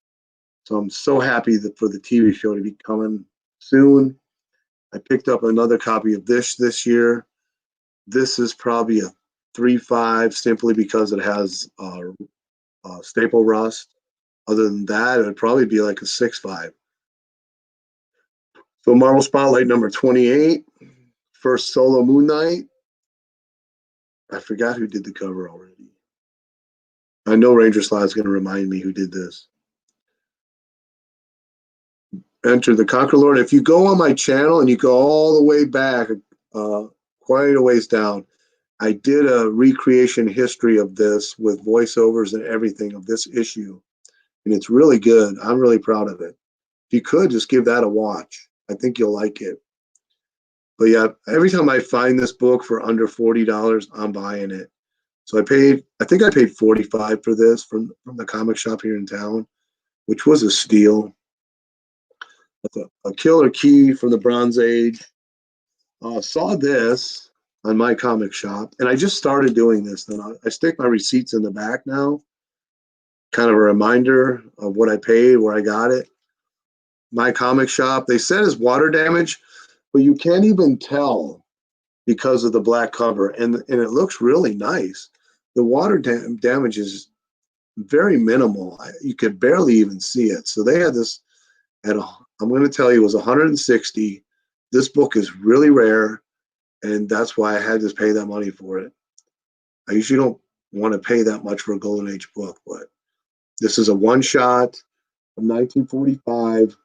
So I'm so happy for the TV show to be coming soon. I picked up another copy of this year. This is probably a 3.5 simply because it has staple rust. Other than that, it would probably be like a 6.5. So Marvel Spotlight #28, first solo Moon Knight. I forgot who did the cover already. I know Ranger Slide is going to remind me who did this. Enter the Conquer Lord. If you go on my channel and you go all the way back, quite a ways down, I did a recreation history of this with voiceovers and everything of this issue. And it's really good. I'm really proud of it. If you could, just give that a watch. I think you'll like it. But yeah, every time I find this book for under $40, I'm buying it. So I think I paid $45 for this from the comic shop here in town, which was a steal. A killer key from the Bronze Age. Saw this on my comic shop, and I just started doing this. Then I stick my receipts in the back now, kind of a reminder of what I paid, where I got it. My comic shop, they said it's water damage, but you can't even tell because of the black cover, and it looks really nice. The water damage is very minimal. You could barely even see it. So they had this I'm going to tell you, it was 160. This book is really rare, and that's why I had to pay that money for it. I usually don't want to pay that much for a Golden Age book, but this is a one-shot from 1945,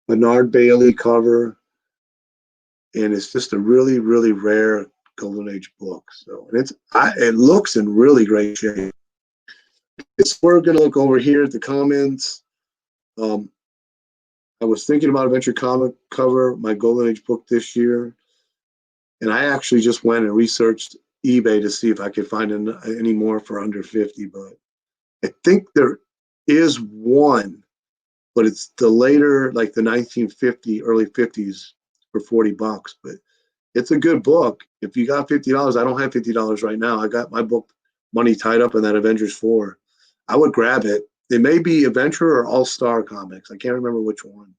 Bernard Bailey cover. and it's just a really, really rare Golden Age book. So and it looks in really great shape. We're gonna look over here at the comments. I was thinking about Adventure Comic cover my Golden Age book this year, and I actually just went and researched eBay to see if I could find any more for under 50. But I think there is one, but it's the later, like the 1950, early 50s for 40 bucks. But it's a good book. If you got $50, I don't have $50 right now. I got my book money tied up in that Avengers 4. I would grab it. It may be Adventure or All Star Comics. I can't remember which one.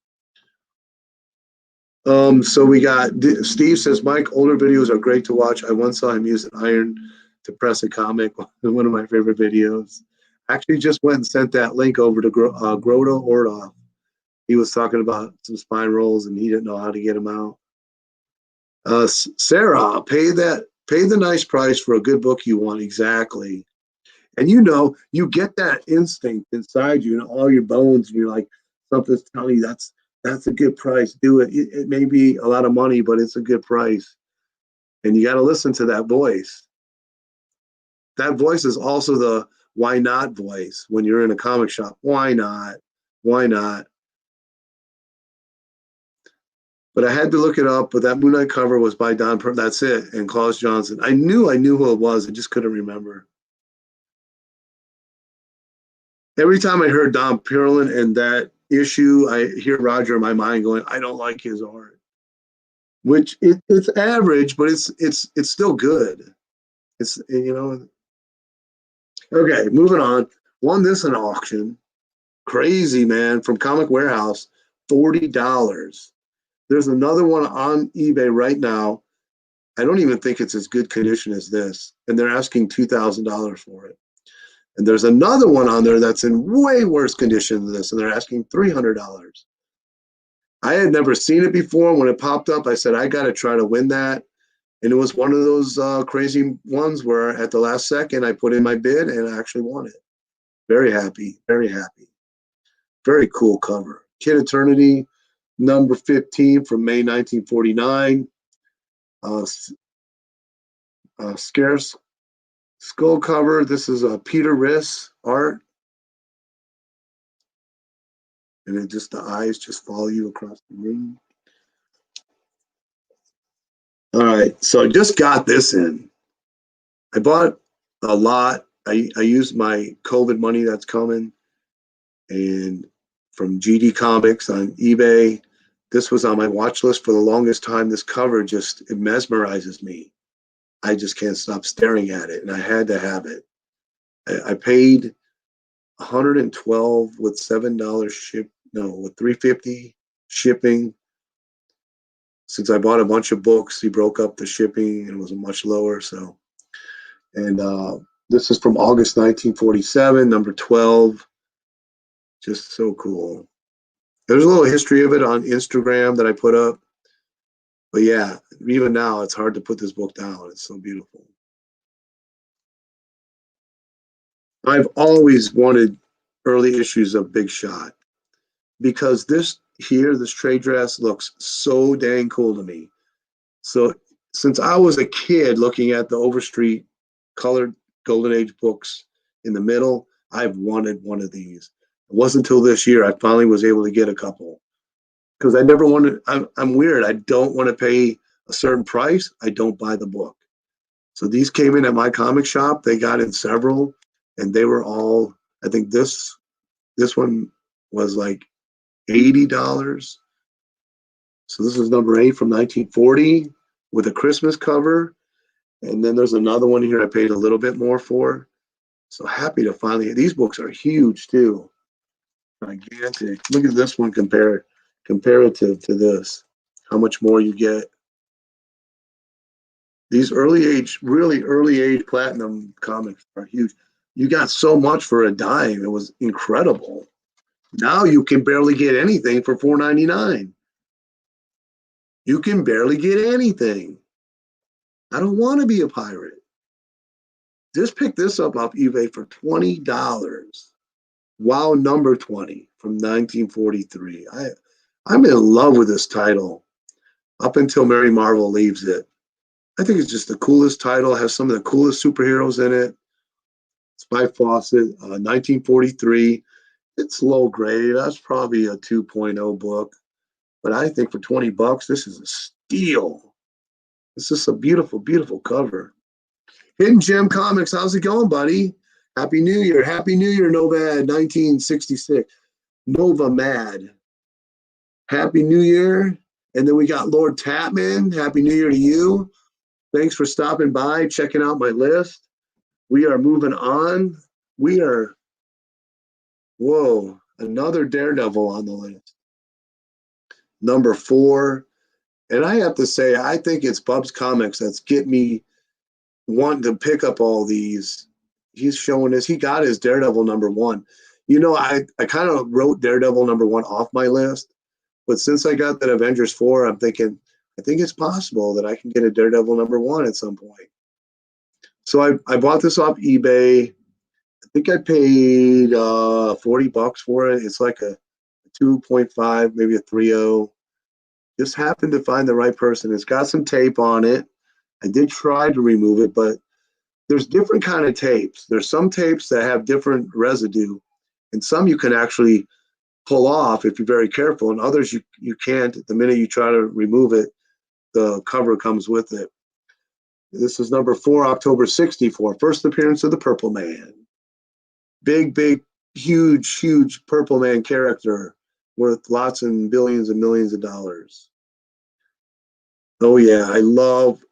So we got Steve says, Mike, older videos are great to watch. I once saw him use an iron to press a comic. One of my favorite videos. Actually, just went and sent that link over to Groto Ordoff. He was talking about some spine rolls and he didn't know how to get them out. Sarah, pay the nice price for a good book you want. Exactly. And you get that instinct inside you and all your bones, and you're like, something's telling you that's a good price. Do it. It may be a lot of money, but it's a good price. And you got to listen to that voice. That voice is also the why not voice when you're in a comic shop. Why not? Why not? But I had to look it up. But that Moon Knight cover was by Don. That's it. And Klaus Johnson. I knew who it was. I just couldn't remember. Every time I heard Don Perlin and that issue, I hear Roger in my mind going, I don't like his art. Which it's average, but it's still good. It's Okay, moving on. Won this in auction. Crazy, man, from Comic Warehouse, $40. There's another one on eBay right now. I don't even think it's as good condition as this, and they're asking $2,000 for it. And there's another one on there that's in way worse condition than this, and they're asking $300. I had never seen it before. When it popped up, I said, I got to try to win that. And it was one of those crazy ones where at the last second, I put in my bid and I actually won it. Very happy, very happy. Very cool cover. Kid Eternity, number 15 from May 1949. Scarce skull cover. This is Peter Riss art. And the eyes just follow you across the room. All right, so I just got this in. I bought a lot. I used my COVID money that's coming, and from GD Comics on eBay. This was on my watch list for the longest time. This cover it mesmerizes me. I just can't stop staring at it, and I had to have it. I paid $112 with $7 with $350 shipping. Since I bought a bunch of books, he broke up the shipping and it was much lower. So, and this is from August 1947, number 12. Just so cool. There's a little history of it on Instagram that I put up. But yeah, even now, it's hard to put this book down. It's so beautiful. I've always wanted early issues of Big Shot because this trade dress looks so dang cool to me. So since I was a kid looking at the Overstreet colored Golden Age books in the middle, I've wanted one of these. It wasn't until this year I finally was able to get a couple. Because I never wanted, I'm weird. I don't want to pay a certain price. I don't buy the book. So these came in at my comic shop. They got in several, and they were all, I think this one was like $80. So this is number 8 from 1940 with a Christmas cover. And then there's another one here I paid a little bit more for. So happy to finally, these books are huge too. Gigantic. Look at this one comparative to this. How much more you get. These really early age platinum comics are huge. You got so much for a dime. It was incredible. Now you can barely get anything for $4.99. You can barely get anything. I don't want to be a pirate. Just pick this up off eBay for $20. Wow, number 20 from 1943. I'm in love with this title. up until Mary Marvel leaves it. I think it's just the coolest title. It has some of the coolest superheroes in it. It's by Fawcett, 1943. It's low grade. That's probably a 2.0 book. But I think for 20 bucks, this is a steal. It's just a beautiful, beautiful cover. Hidden Gem Comics, how's it going, buddy? Happy New Year. Happy New Year, Nomad 1966. Nova Mad. Happy New Year. And then we got Lord Tapman. Happy New Year to you. Thanks for stopping by, checking out my list. We are moving on. We are, whoa, another Daredevil on the list. Number 4. And I have to say, I think it's Bub's Comics that's getting me wanting to pick up all these. He's showing us, he got his Daredevil number 1. You know, I kind of wrote Daredevil number 1 off my list. But since I got that Avengers 4, I'm thinking, I think it's possible that I can get a Daredevil number 1 at some point. So I bought this off eBay. I think I paid 40 bucks for it. It's like a 2.5, maybe a 3.0. Just happened to find the right person. It's got some tape on it. I did try to remove it, but there's different kind of tapes. There's some tapes that have different residue, and some you can actually pull off if you're very careful, and others you can't. The minute you try to remove it, the cover comes with it. This is number 4, October 64, first appearance of the Purple Man. Big, huge Purple Man character worth lots and billions and millions of dollars. Oh yeah, I love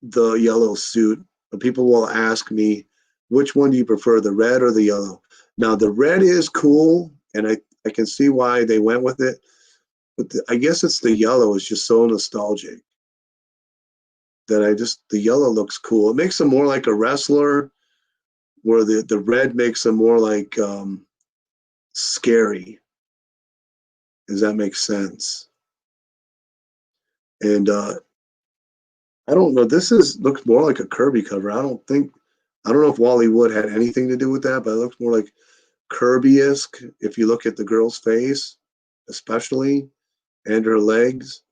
the yellow suit. But people will ask me, which one do you prefer, the red or the yellow? Now, the red is cool, and I can see why they went with it. But I guess it's the yellow is just so nostalgic that the yellow looks cool. It makes him more like a wrestler, where the red makes him more like scary. Does that make sense? And I don't know. This looks more like a Kirby cover. I don't know if Wally Wood had anything to do with that, but it looks more like Kirby-esque if you look at the girl's face, especially, and her legs.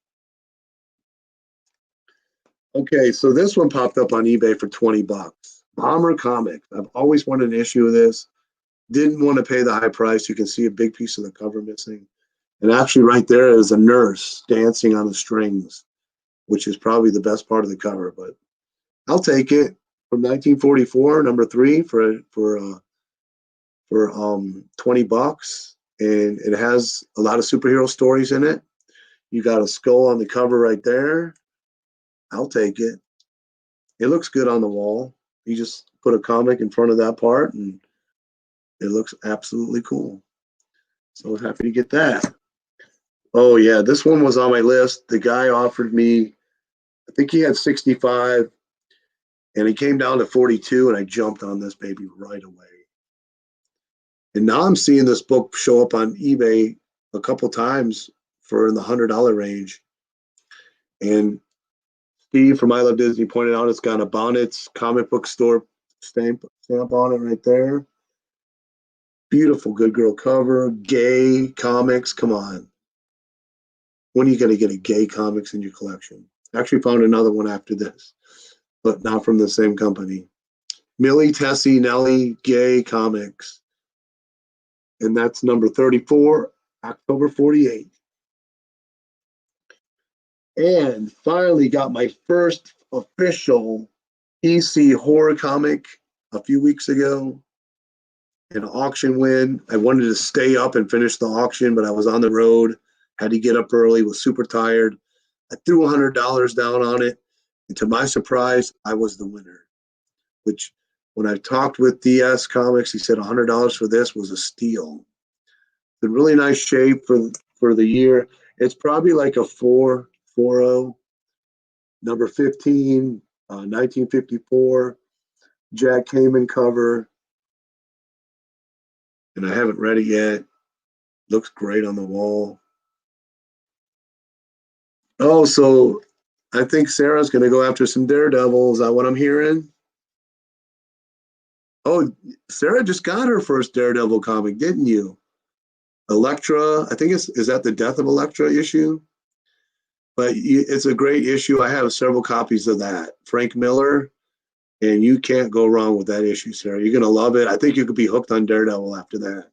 Okay, so this one popped up on eBay for 20 bucks. Bomber Comics. I've always wanted an issue of this. Didn't want to pay the high price. You can see a big piece of the cover missing. And actually right there is a nurse dancing on the strings, which is probably the best part of the cover, but I'll take it. From 1944, number 3 for 20 bucks. And it has a lot of superhero stories in it. You got a skull on the cover right there. I'll take it. It looks good on the wall. You just put a comic in front of that part and it looks absolutely cool. So happy to get that. Oh yeah, this one was on my list. The guy offered me, I think he had 65 and he came down to 42 and I jumped on this baby right away. And now I'm seeing this book show up on eBay a couple times for in the $100 range. And Steve from I Love Disney pointed out it's got a Bonnet's comic book store stamp on it right there. Beautiful Good Girl cover, gay comics. Come on. When are you going to get a gay comics in your collection? I actually found another one after this, but not from the same company. Millie, Tessie, Nellie, gay comics. And that's number 34, October 48. And finally got my first official PC horror comic a few weeks ago. An auction win. I wanted to stay up and finish the auction, but I was on the road, had to get up early, was super tired. I threw $100 down on it. And to my surprise, I was the winner, which when I talked with DS Comics, he said $100 for this was a steal. It's a really nice shape for the year. It's probably like a 4.40, number 15, 1954, Jack Kamen cover. And I haven't read it yet. Looks great on the wall. Oh, so I think Sarah's going to go after some Daredevil. Is that what I'm hearing? Oh, Sarah just got her first Daredevil comic, didn't you? Elektra, I think is that the Death of Elektra issue? But it's a great issue. I have several copies of that. Frank Miller, and you can't go wrong with that issue, Sarah. You're going to love it. I think you could be hooked on Daredevil after that.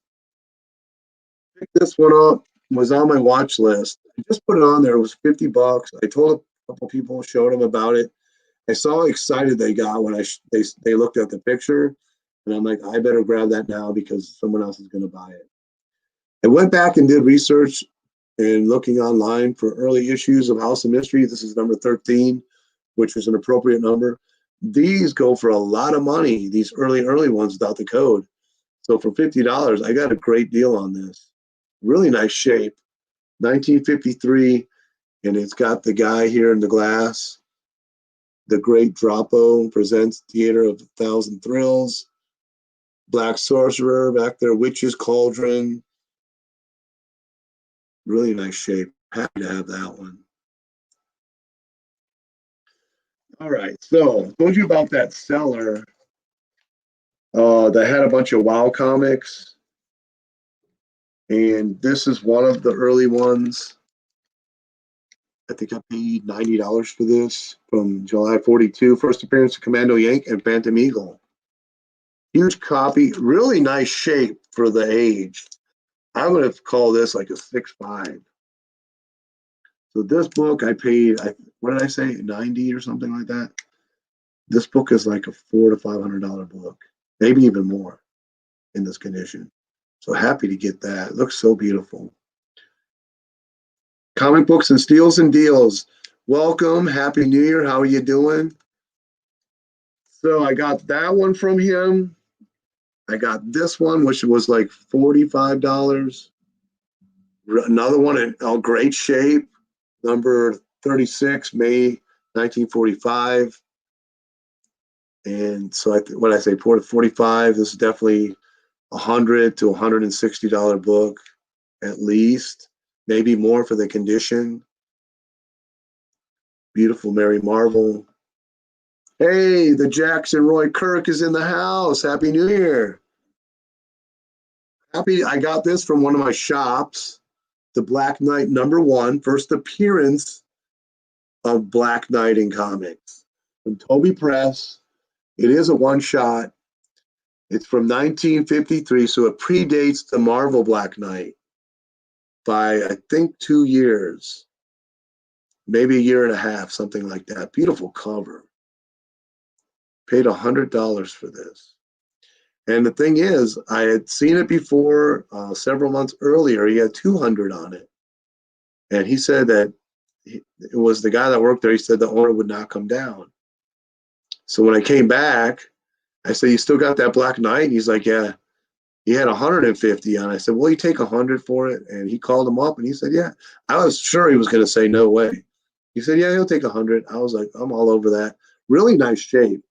Picked this one up, was on my watch list. I just put it on there. It was $50. I told a couple people, showed them about it. I saw how excited they got when they looked at the picture, and I'm like, I better grab that now because someone else is going to buy it. I went back and did research and looking online for early issues of House of Mystery. This is number 13, which is an appropriate number. These go for a lot of money, these early ones without the code. So for $50, I got a great deal on this. Really nice shape. 1953, and it's got the guy here in the glass. The Great Drapo presents Theater of a Thousand Thrills. Black Sorcerer back there, Witch's Cauldron. Really nice shape. Happy to have that one. All right, so I told you about that seller that had a bunch of WoW comics. And this is one of the early ones. I think I paid $90 for this from July 42. First appearance of Commando Yank and Phantom Eagle. Huge copy, really nice shape for the age. I'm going to call this like a 6.5. So this book I paid, what did I say, 90 or something like that? This book is like a $400 to $500 book, maybe even more in this condition. So happy to get that. It looks so beautiful. Comic Books and Steals and Deals. Welcome. Happy New Year. How are you doing? So I got that one from him. I got this one, which was like $45. Another one in great shape. Number 36, May 1945. And so when I say 45, this is definitely $100 to $160 book at least, maybe more for the condition. Beautiful Mary Marvel. Hey, the Jackson Roy Kirk is in the house. Happy New Year. I got this from one of my shops. The Black Knight #1, first appearance of Black Knight in comics from Toby Press. It is a one-shot. It's from 1953, so it predates the Marvel Black Knight by, I think, 2 years, maybe a year and a half, something like that. Beautiful cover. Paid $100 for this. And the thing is, I had seen it before several months earlier. He had 200 on it. And he said that it was the guy that worked there. He said the owner would not come down. So when I came back, I said, you still got that Black Knight? He's like, yeah. He had 150 on it. I said, will you take 100 for it? And he called him up and he said, yeah. I was sure he was going to say no way. He said, yeah, he'll take 100. I was like, I'm all over that. Really nice shape.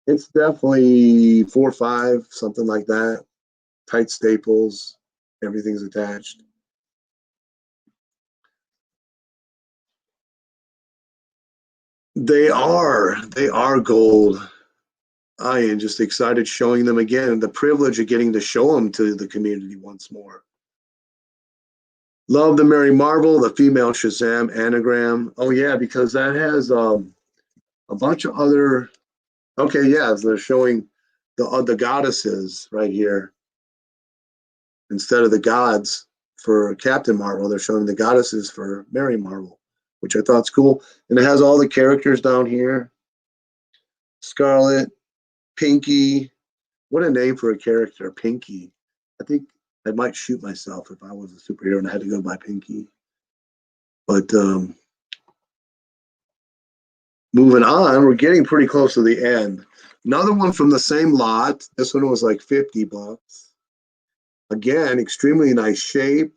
It's definitely 4.5, something like that. Tight staples. Everything's attached. They are gold. I am just excited showing them again. The privilege of getting to show them to the community once more. Love the Mary Marvel, the female Shazam anagram. Oh yeah, because that has a bunch of other. Okay, yeah, they're showing the goddesses right here instead of the gods for Captain Marvel. They're showing the goddesses for Mary Marvel, which I thought's cool. And it has all the characters down here. Scarlet, Pinky. What a name for a character, Pinky. I think I might shoot myself if I was a superhero and I had to go by Pinky. But moving on, we're getting pretty close to the end. Another one from the same lot. This one was like $50. Again, extremely nice shape.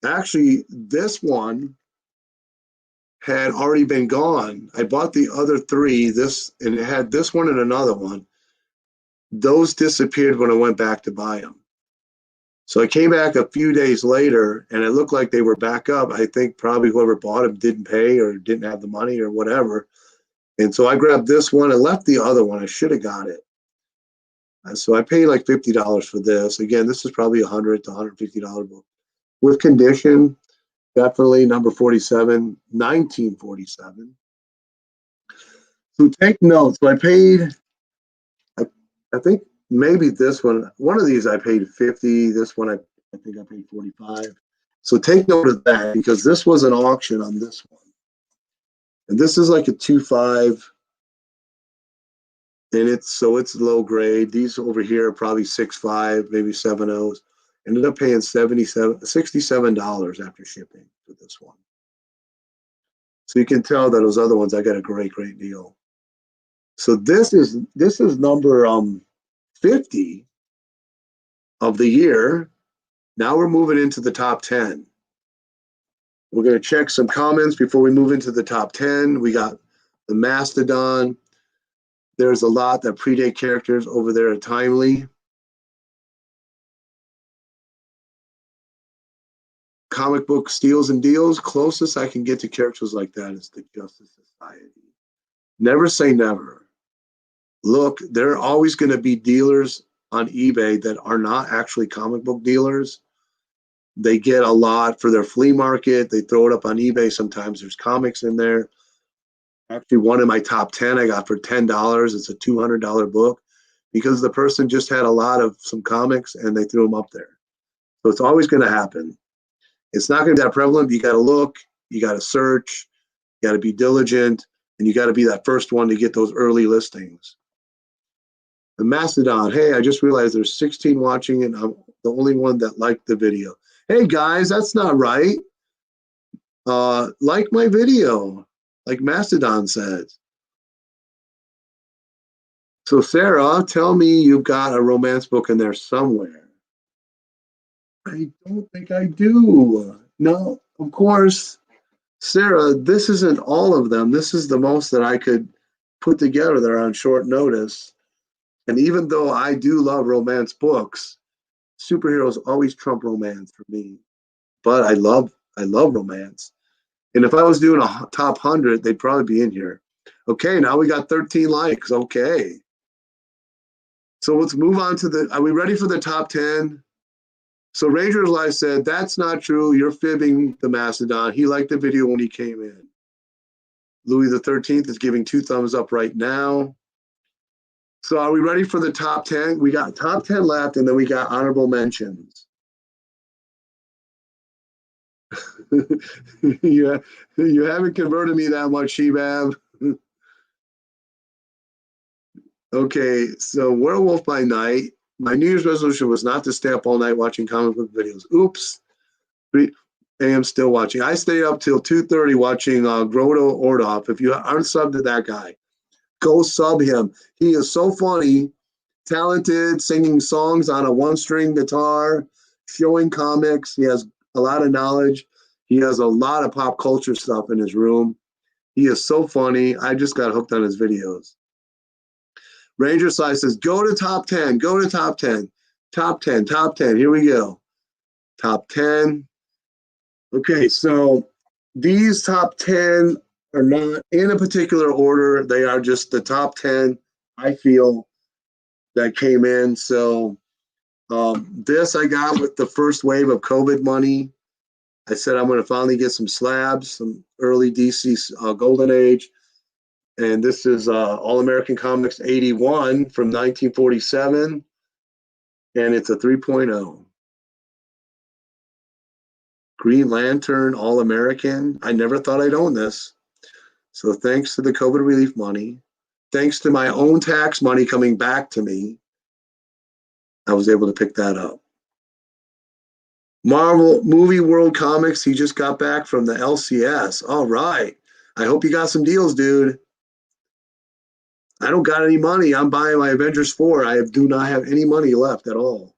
Actually, this one had already been gone. I bought the other three, and it had this one and another one. Those disappeared when I went back to buy them. So I came back a few days later and it looked like they were back up. I think probably whoever bought them didn't pay or didn't have the money or whatever. And so I grabbed this one and left the other one. I should have got it. And so I paid like $50 for this. Again, this is probably $100 to $150 book with condition. Definitely number 47, 1947. So take notes. So I, I think maybe this one of these I paid 50. This one I think I paid 45. So take note of that because this was an auction on this one. And this is like a 2.5. And it's low grade. These over here are probably 6.5, maybe 7.0s. Ended up paying $67 after shipping for this one. So you can tell that those other ones I got a great deal. So this is number 50 of the year. Now we're moving into the top 10. We're going to check some comments before we move into the top 10. We got the Mastodon. There's a lot that predate characters over there at Timely. Comic book steals and deals. Closest I can get to characters like that is the Justice Society. Never say never. Look, there are always going to be dealers on eBay that are not actually comic book dealers. They get a lot for their flea market. They throw it up on eBay. Sometimes there's comics in there. Actually, one in my top 10 I got for $10. It's a $200 book because the person just had a lot of some comics and they threw them up there. So it's always going to happen. It's not going to be that prevalent. You got to look, you got to search, you got to be diligent, and you got to be that first one to get those early listings. The Mastodon. Hey, I just realized there's 16 watching and I'm the only one that liked the video. Hey guys, that's not right. Like my video, like Mastodon says. So Sarah, tell me you've got a romance book in there somewhere. I don't think I do. No, of course, Sarah, this isn't all of them. This is the most that I could put together there on short notice. And even though I do love romance books, superheroes always trump romance for me. But I love romance. And if I was doing a top 100, they'd probably be in here. Okay, now we got 13 likes. Okay. So let's move on to are we ready for the top 10? So Ranger's Life said, that's not true. You're fibbing the Mastodon. He liked the video when he came in. Louis the 13th is giving 2 thumbs up right now. So are we ready for the top 10? We got top 10 left, and then we got honorable mentions. you haven't converted me that much, Shebab. Okay, so Werewolf by Night. My New Year's resolution was not to stay up all night watching comic book videos. Oops. 3 a.m. still watching. I stayed up till 2:30 watching Groto Ordoff. If you aren't subbed to that guy, go sub him. He is so funny, talented, singing songs on a one-string guitar, showing comics. He has a lot of knowledge. He has a lot of pop culture stuff in his room. He is so funny. I just got hooked on his videos. Ranger Sly says, go to top 10, go to top 10, top 10, top 10. Here we go. Top 10. Okay, so these top 10 are not in a particular order. They are just the top 10 I feel that came in. So this I got with the first wave of COVID money. I said I'm going to finally get some slabs, some early DC Golden Age. And this is All American Comics 81 from 1947. And it's a 3.0. Green Lantern All American. I never thought I'd own this. So thanks to the COVID relief money, thanks to my own tax money coming back to me, I was able to pick that up. Marvel Movie World Comics. He just got back from the LCS. All right. I hope you got some deals, dude. I don't got any money. I'm buying my Avengers 4. I do not have any money left at all.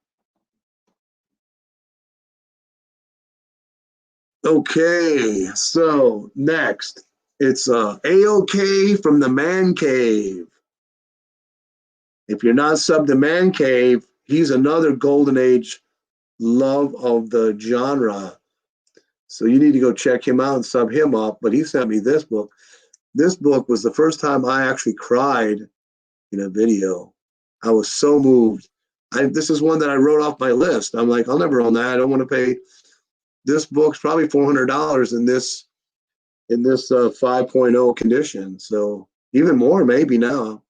Okay, so next, it's A-OK from the Mancave. If you're not subbed to Mancave, he's another Golden Age love of the genre. So you need to go check him out and sub him up. But he sent me this book. This book was the first time I actually cried in a video. I was so moved. This is one that I wrote off my list. I'm like, I'll never own that. I don't want to pay this book's probably $400 in this 5.0 condition. So even more maybe now.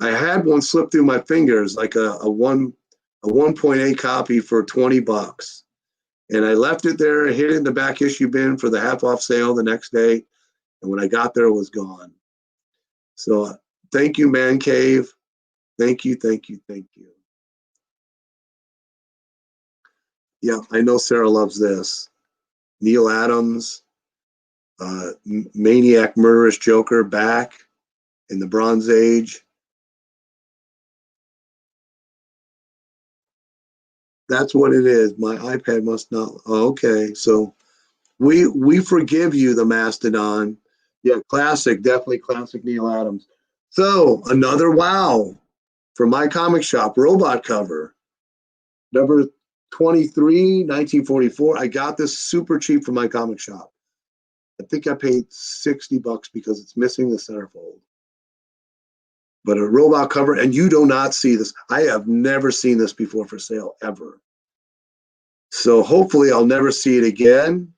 I had one slip through my fingers, like a 1.8 copy for $20. And I left it there, hid it in the back issue bin for the half off sale the next day. And when I got there, it was gone. So thank you, Mancave. Thank you, thank you, thank you. Yeah, I know Sarah loves this. Neil Adams, Maniac Murderous Joker back in the Bronze Age. That's what it is. My iPad must not. Oh, okay, so we forgive you, the Mastodon. Yeah, classic, definitely classic Neil Adams. So another wow from my comic shop, robot cover, number 23, 1944. I got this super cheap from my comic shop. I think I paid $60 because it's missing the centerfold. But a robot cover, and you do not see this. I have never seen this before for sale, ever. So hopefully I'll never see it again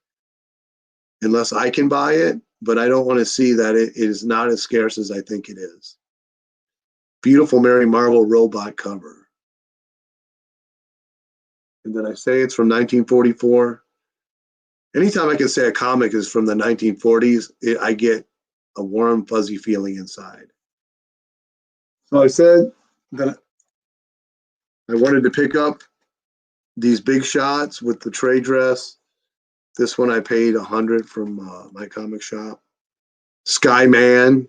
unless I can buy it, but I don't want to see that it is not as scarce as I think it is. Beautiful Mary Marvel robot cover. And then I say it's from 1944. Anytime I can say a comic is from the 1940s, I get a warm, fuzzy feeling inside. So I said that I wanted to pick up these big shots with the trade dress. This one I paid $100 from my comic shop. Skyman,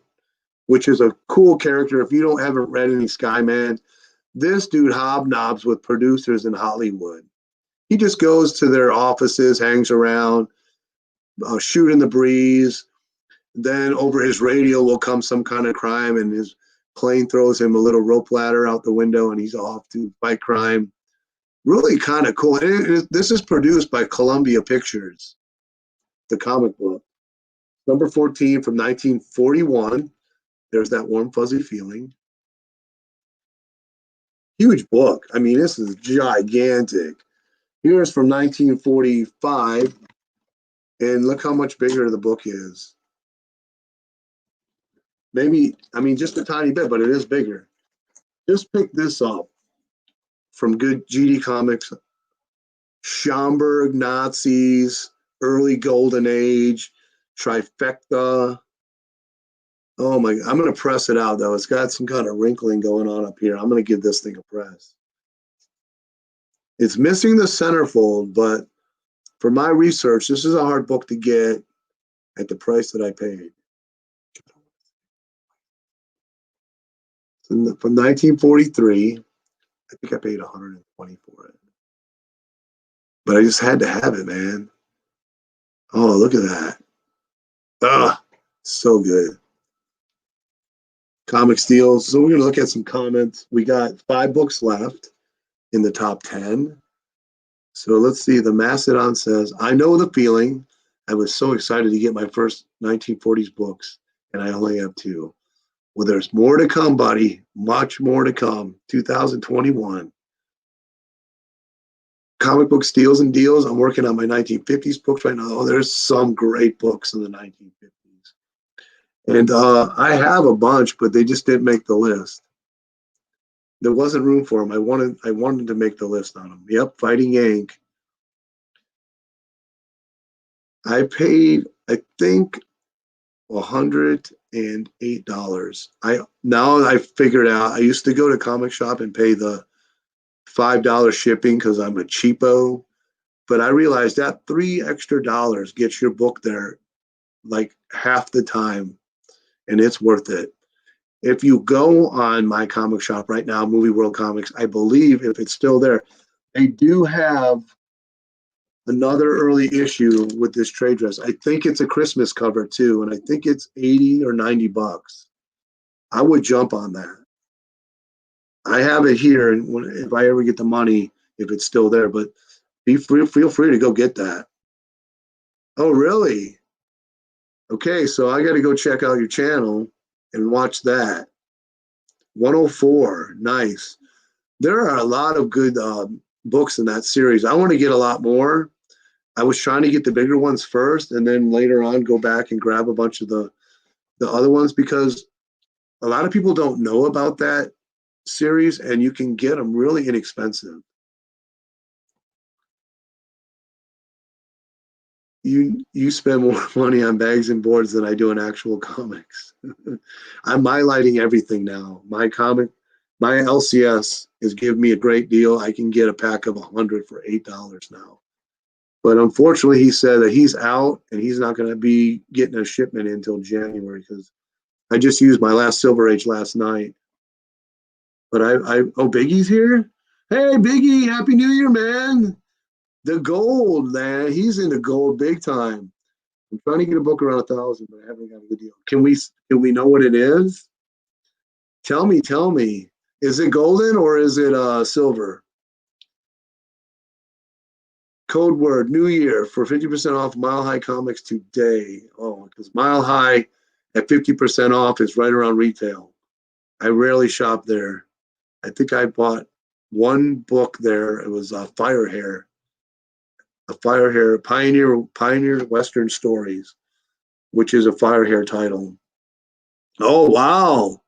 which is a cool character. If you haven't read any Skyman, this dude hobnobs with producers in Hollywood. He just goes to their offices, hangs around, shooting the breeze. Then over his radio will come some kind of crime, and his plane throws him a little rope ladder out the window, and he's off to fight crime. Really kind of cool. This is produced by Columbia Pictures, the comic book. Number 14 from 1941. There's that warm, fuzzy feeling. Huge book. I mean, this is gigantic. Here's from 1945. And look how much bigger the book is. Maybe, I mean, just a tiny bit, but it is bigger. Just pick this up from good GD Comics. Schomburg, Nazis, early Golden Age, trifecta. Oh my, I'm going to press it out though. It's got some kind of wrinkling going on up here. I'm going to give this thing a press. It's missing the centerfold, but for my research, this is a hard book to get at the price that I paid. From 1943, I think I paid $120 for it. But I just had to have it, man. Oh, look at that. Ah, so good. Comic steals. So we're going to look at some comments. We got 5 books left in the top 10. So let's see. The Mastodon says, I know the feeling. I was so excited to get my first 1940s books, and I only have 2. Well, there's more to come, buddy. Much more to come. 2021. Comic book steals and deals. I'm working on my 1950s books right now. Oh, there's some great books in the 1950s. And I have a bunch, but they just didn't make the list. There wasn't room for them. I wanted to make the list on them. Yep, Fighting Yank. I paid, I think, $108. Now I figured out. I used to go to comic shop and pay the $5 shipping because I'm a cheapo, but I realized that $3 extra gets your book there like half the time, and it's worth it. If you go on my comic shop right now, Movie World Comics, I believe if it's still there, they do have another early issue with this trade dress. I think it's a Christmas cover too, and I think it's $80 or $90. I would jump on that. I have it here, and if I ever get the money, if it's still there, but feel free to go get that. Oh, really? Okay, so I got to go check out your channel and watch that. 104, nice. There are a lot of good books in that series. I want to get a lot more. I was trying to get the bigger ones first, and then later on go back and grab a bunch of the other ones, because a lot of people don't know about that series, and you can get them really inexpensive. You spend more money on bags and boards than I do in actual comics. I'm highlighting everything now. My LCS is giving me a great deal. I can get a pack of 100 for $8 now. But unfortunately, he said that he's out and he's not going to be getting a shipment until January, because I just used my last Silver Age last night. But oh, Biggie's here? Hey, Biggie, Happy New Year, man. The gold, man. He's into gold big time. I'm trying to get a book around 1,000, but I haven't got a good deal. Can we know what it is? Tell me. Is it golden or is it silver? Code word New Year for 50% off Mile High Comics today. Oh, because Mile High at 50% off is right around retail. I rarely shop there. I think I bought one book there. It was Fire Hair. A Fire Hair Pioneer Western Stories, which is a Fire Hair title. Oh, wow.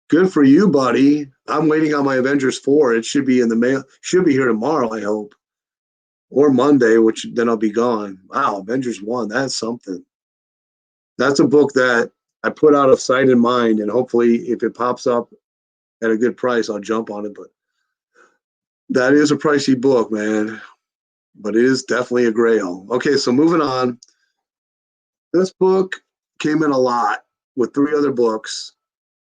Good for you, buddy. I'm waiting on my Avengers 4. It should be in the mail. Should be here tomorrow, I hope. Or Monday, which then I'll be gone. Wow, Avengers 1. That's something. That's a book that I put out of sight and mind, and hopefully if it pops up at a good price, I'll jump on it. But that is a pricey book, man. But it is definitely a grail. Okay, so moving on. This book came in a lot with 3 other books.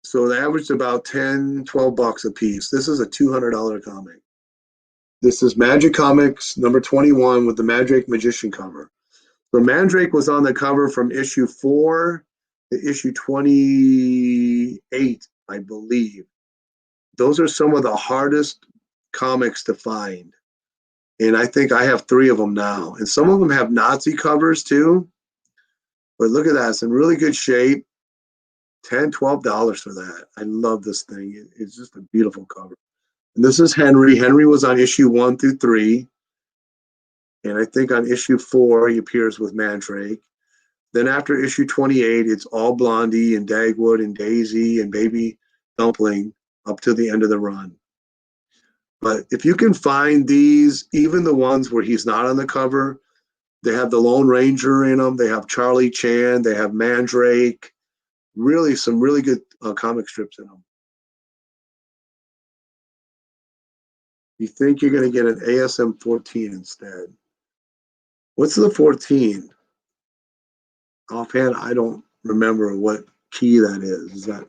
So they averaged about 10, 12 bucks a piece. This is a $200 comic. This is Magic Comics number 21 with the Mandrake Magician cover. So Mandrake was on the cover from issue 4 to issue 28, I believe. Those are some of the hardest comics to find. And I think I have 3 of them now. And some of them have Nazi covers too. But look at that. It's in really good shape. $10, $12 for that. I love this thing. It's just a beautiful cover. And this is Henry. Henry was on issue 1 through 3. And I think on issue 4, he appears with Mandrake. Then after issue 28, it's all Blondie and Dagwood and Daisy and Baby Dumpling up to the end of the run. But if you can find these, even the ones where he's not on the cover, they have the Lone Ranger in them. They have Charlie Chan. They have Mandrake. Really, some really good comic strips in them. You think you're going to get an ASM 14 instead. What's the 14? Offhand, I don't remember what key that is. Is that...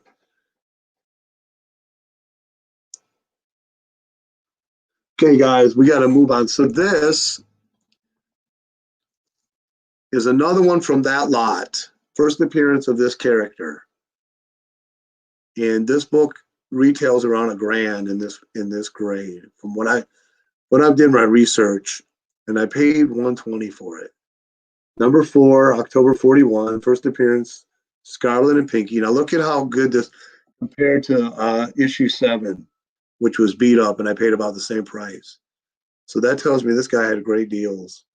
Okay, guys, we got to move on. So this is another one from that lot. First appearance of this character. And this book retails around $1,000 in this grade. From when I did my research, and I paid $120 for it. Number 4, October 41, first appearance, Scarlet and Pinky. Now look at how good this compared to issue 7, which was beat up, and I paid about the same price. So that tells me this guy had great deals.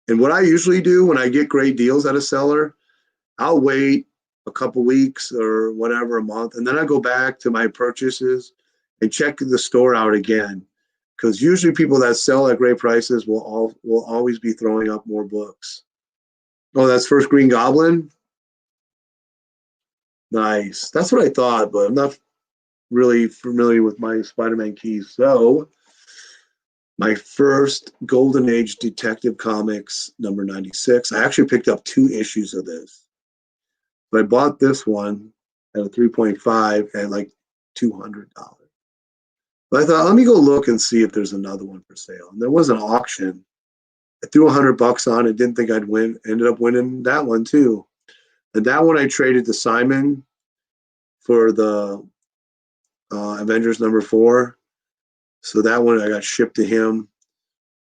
And what I usually do when I get great deals at a seller, I'll wait a couple weeks or whatever, a month, and then I go back to my purchases and check the store out again. Because usually people that sell at great prices will always be throwing up more books. Oh, that's First Green Goblin? Nice. That's what I thought, but I'm not really familiar with my Spider-Man keys. So my first Golden Age Detective Comics, number 96. I actually picked up 2 issues of this. But I bought this one at a 3.5 at like $200. But I thought, let me go look and see if there's another one for sale. And there was an auction. I threw $100 on it, didn't think I'd win. Ended up winning that one too. And that one I traded to Simon for the Avengers number 4. So that one I got shipped to him.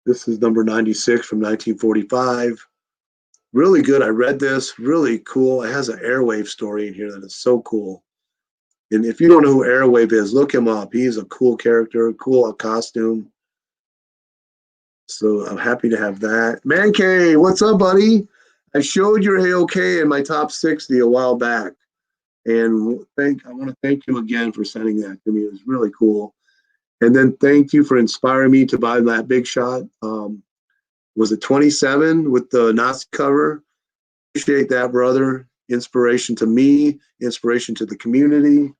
This is number 96 from 1945. Really good. I read this. Really cool. It has an Airwave story in here that is so cool. And if you don't know who Airwave is, look him up. He's a cool character, cool costume. So I'm happy to have that. Mancave, what's up, buddy? I showed your AOK in my top 60 a while back. And I want to thank you again for sending that to me. It was really cool. And then thank you for inspiring me to buy that Big Shot. Was it 27 with the Nazi cover? Appreciate that, brother. Inspiration to me, inspiration to the community.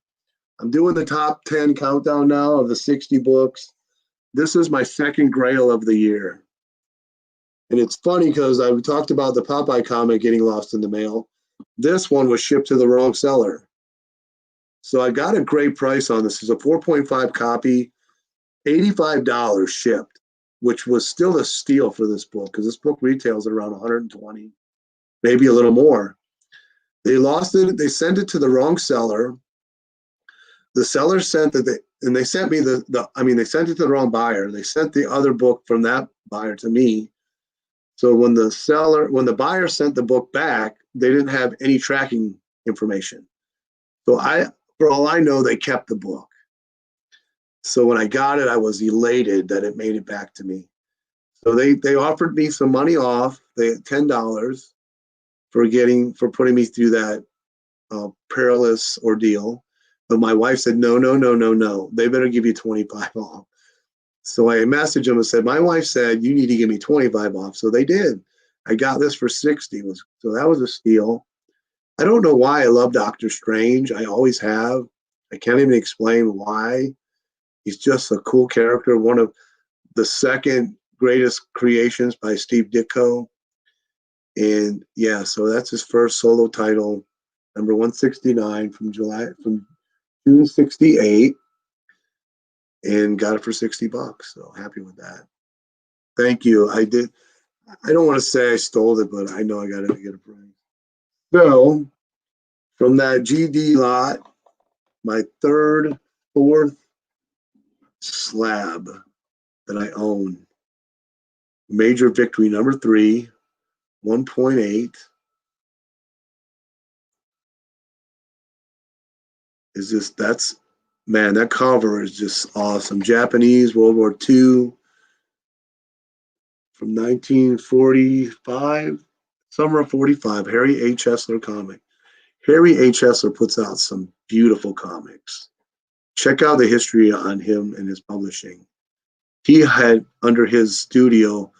I'm doing the top 10 countdown now of the 60 books. This is my second grail of the year. And it's funny because I talked about the Popeye comic getting lost in the mail. This one was shipped to the wrong seller. So I got a great price on this. It's a 4.5 copy, $85 shipped, which was still a steal for this book because this book retails at around 120, maybe a little more. They lost it. They sent it to the wrong seller. The seller sent it, and they sent me they sent it to the wrong buyer. They sent the other book from that buyer to me. So when the buyer sent the book back, they didn't have any tracking information. So for all I know, they kept the book. So when I got it, I was elated that it made it back to me. So they offered me some money off. They had $10 for putting me through that perilous ordeal. But my wife said, no, no, no, no, no. They better give you 25 off. So I messaged them and said, my wife said, you need to give me 25 off. So they did. I got this for 60. So that was a steal. I don't know why I love Doctor Strange. I always have. I can't even explain why. He's just a cool character. One of the second greatest creations by Steve Ditko. And yeah, so that's his first solo title, number 169 from June 68, and got it for $60. So happy with that. Thank you. I don't want to say I stole it, but I know I got to get a price. So from that GD lot, my fourth slab that I own, Major Victory number 3, 1.8. That cover is just awesome. Japanese, World War II, from 1945, summer of 45, Harry H. Hessler comic. Harry H. Hessler puts out some beautiful comics. Check out the history on him and his publishing. He had under his studio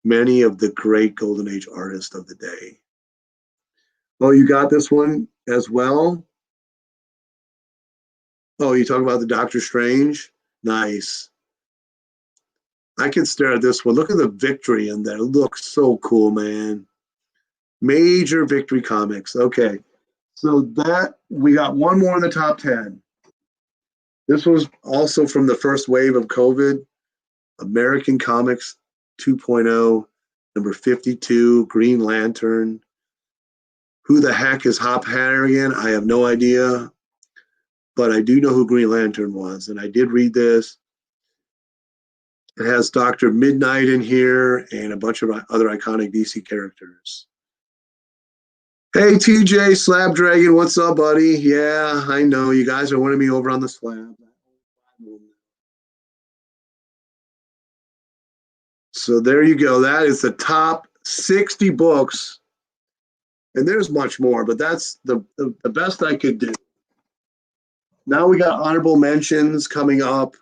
many of the great Golden Age artists of the day. Oh, you got this one as well? Oh, you talk about the Doctor Strange? Nice. I can stare at this one. Look at the victory in there. It looks so cool, man. Major Victory Comics. Okay. So that we got one more in the top 10. This was also from the first wave of COVID. American Comics 2.0, number 52, Green Lantern. Who the heck is Hop Harrigan? I have no idea. But I do know who Green Lantern was. And I did read this. It has Dr. Midnight in here and a bunch of other iconic DC characters. Hey, TJ Slab Dragon, what's up, buddy? Yeah, I know. You guys are winning me over on the slab. So there you go. That is the top 60 books. And there's much more, but that's the best I could do. Now we got honorable mentions coming up,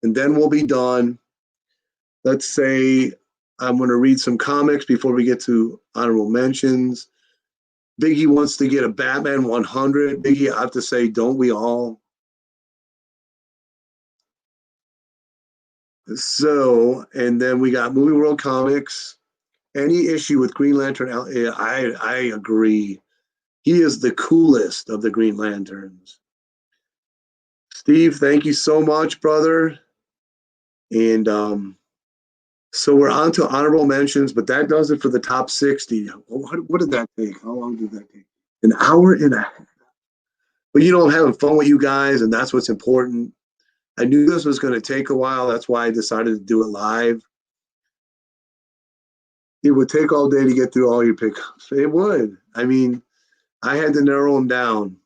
and then we'll be done. Let's say I'm going to read some comics before we get to honorable mentions. Biggie wants to get a Batman 100. Biggie, I have to say, don't we all? So, and then we got Movie World Comics. Any issue with Green Lantern, I agree. He is the coolest of the Green Lanterns. Steve, thank you so much, brother. And so we're on to honorable mentions, but that does it for the top 60. What did that take? How long did that take? An hour and a half. But I'm having fun with you guys, and that's what's important. I knew this was going to take a while. That's why I decided to do it live. It would take all day to get through all your pickups. It would. I mean, I had to narrow them down.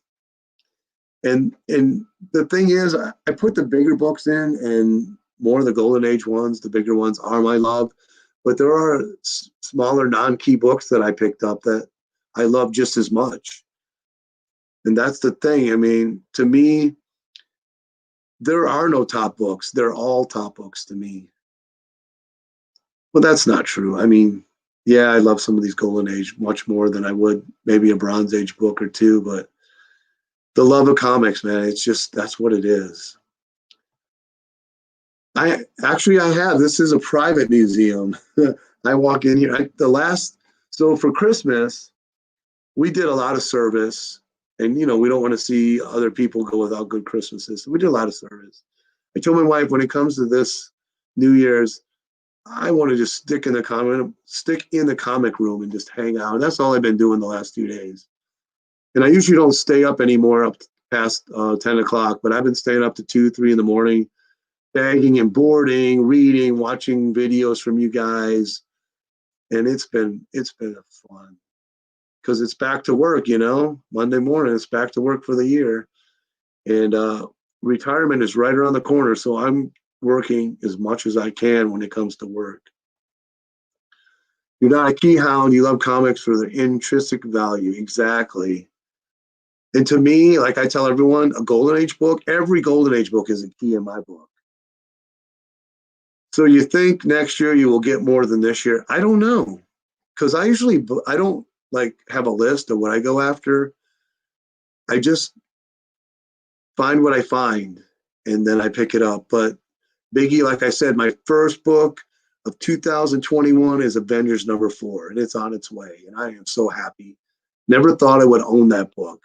And the thing is, I put the bigger books in, and more of the Golden Age ones, the bigger ones, are my love. But there are smaller non-key books that I picked up that I love just as much. And that's the thing. I mean, to me, there are no top books. They're all top books to me. Well, that's not true. I mean, yeah, I love some of these Golden Age much more than I would maybe a Bronze Age book or two, but the love of comics, man, it's just that's what it is. I have this is a private museum. I walk in here. So for Christmas, we did a lot of service, and we don't want to see other people go without good Christmases. So we did a lot of service. I told my wife when it comes to this New Year's, I want to just stick in the comic room and just hang out. And that's all I've been doing the last 2 days. And I usually don't stay up anymore up past 10 o'clock, but I've been staying up to 2, 3 in the morning, bagging and boarding, reading, watching videos from you guys. And it's been fun because it's back to work, Monday morning, it's back to work for the year. And retirement is right around the corner. So I'm working as much as I can when it comes to work. You're not a key hound. You love comics for their intrinsic value. Exactly. And to me, like I tell everyone, a Golden Age book, every Golden Age book is a key in my book. So you think next year you will get more than this year? I don't know. Because I don't like have a list of what I go after. I just find what I find and then I pick it up. But Biggie, like I said, my first book of 2021 is Avengers #4, and it's on its way. And I am so happy. Never thought I would own that book.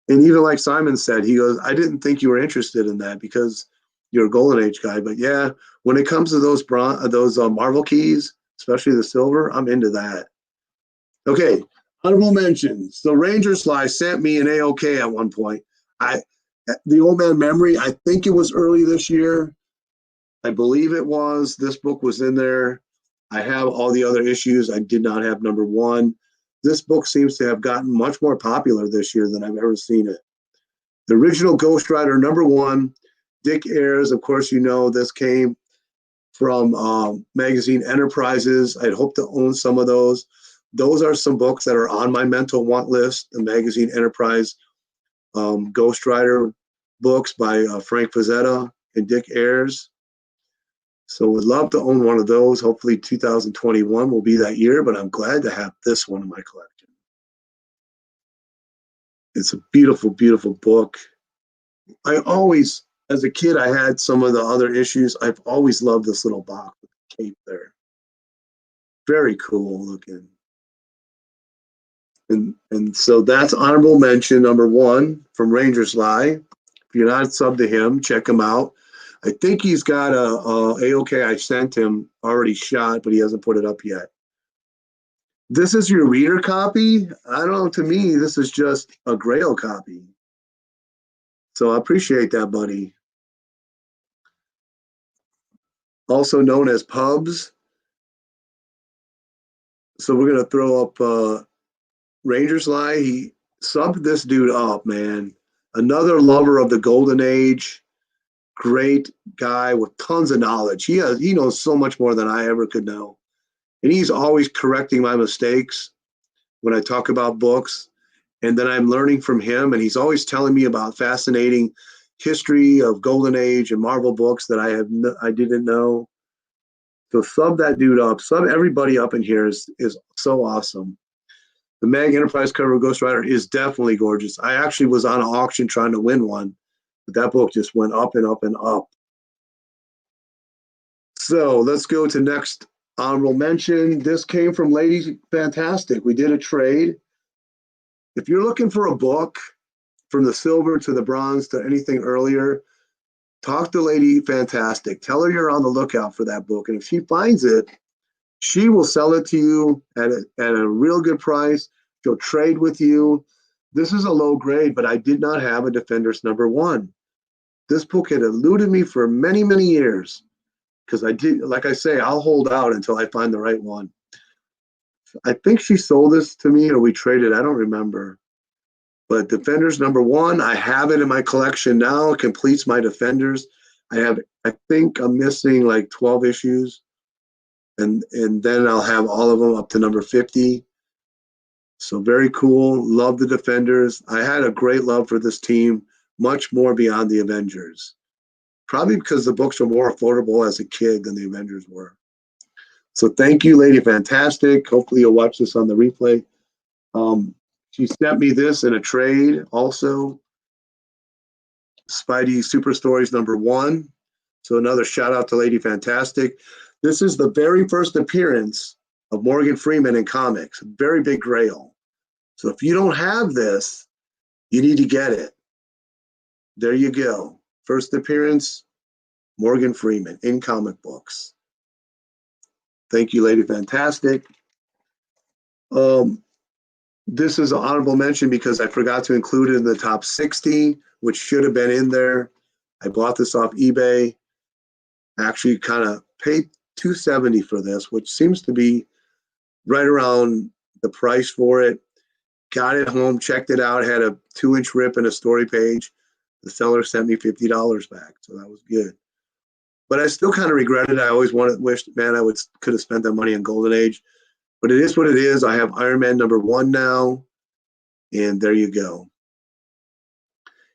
And even like Simon said, he goes, I didn't think you were interested in that because you're a Golden Age guy. But yeah, when it comes to those Marvel keys, especially the silver, I'm into that. Okay, honorable mentions. So Ranger Sly sent me an AOK at one point. The Old Man Memory, I think it was early this year. I believe it was. This book was in there. I have all the other issues. I did not have #1. This book seems to have gotten much more popular this year than I've ever seen it. The original Ghost Rider #1, Dick Ayers. Of course, this came from magazine Enterprises. I'd hope to own some of those. Those are some books that are on my mental want list. The magazine Enterprise Ghost Rider books by Frank Frazetta and Dick Ayers. So would love to own one of those. Hopefully 2021 will be that year, but I'm glad to have this one in my collection. It's a beautiful, beautiful book. I always, as a kid, I had some of the other issues. I've always loved this little box with the cape there. Very cool looking. And so that's honorable mention #1 from Ranger Sly. If you're not subbed to him, check him out. I think he's got a AOK I sent him already shot, but he hasn't put it up yet. This is your reader copy? I don't know. To me, this is just a Grail copy. So I appreciate that, buddy. Also known as Pubs. So we're going to throw up Ranger Sly. He subbed this dude up, man. Another lover of the Golden Age. Great guy with tons of knowledge. He knows so much more than I ever could know. And he's always correcting my mistakes when I talk about books. And then I'm learning from him. And he's always telling me about fascinating history of Golden Age and Marvel books that I didn't know. So sub that dude up. Sub everybody up in here is so awesome. The Mag Enterprise cover of Ghost Rider is definitely gorgeous. I actually was on an auction trying to win one, but that book just went up and up and up. So let's go to next honorable mention. This came from Lady Fantastic. We did a trade. If you're looking for a book from the silver to the bronze to anything earlier, talk to Lady Fantastic. Tell her you're on the lookout for that book. And if she finds it, she will sell it to you at a real good price. She'll trade with you. This is a low grade, but I did not have a Defenders #1. This book had eluded me for many, many years because I did, like I say, I'll hold out until I find the right one. I think she sold this to me or we traded. I don't remember. But Defenders #1, I have it in my collection now. It completes my Defenders. I think I'm missing like 12 issues. And then I'll have all of them up to number 50. So very cool. Love the Defenders. I had a great love for this team, much more beyond the Avengers. Probably because the books were more affordable as a kid than the Avengers were. So thank you, Lady Fantastic. Hopefully you'll watch this on the replay. She sent me this in a trade also. Spidey Super Stories #1. So another shout out to Lady Fantastic. This is the very first appearance of Morgan Freeman in comics. Very big grail. So if you don't have this, you need to get it. There you go. First appearance, Morgan Freeman in comic books. Thank you, Lady Fantastic. This is an honorable mention because I forgot to include it in the top 60, which should have been in there. I bought this off eBay. Actually kind of paid $270 for this, which seems to be right around the price for it. Got it home, checked it out, had a 2-inch rip and a story page. The seller sent me $50 back, so that was good. But I still kind of regret it. I always wished, man, I could have spent that money on Golden Age. But it is what it is. I have Iron Man #1 now, and there you go.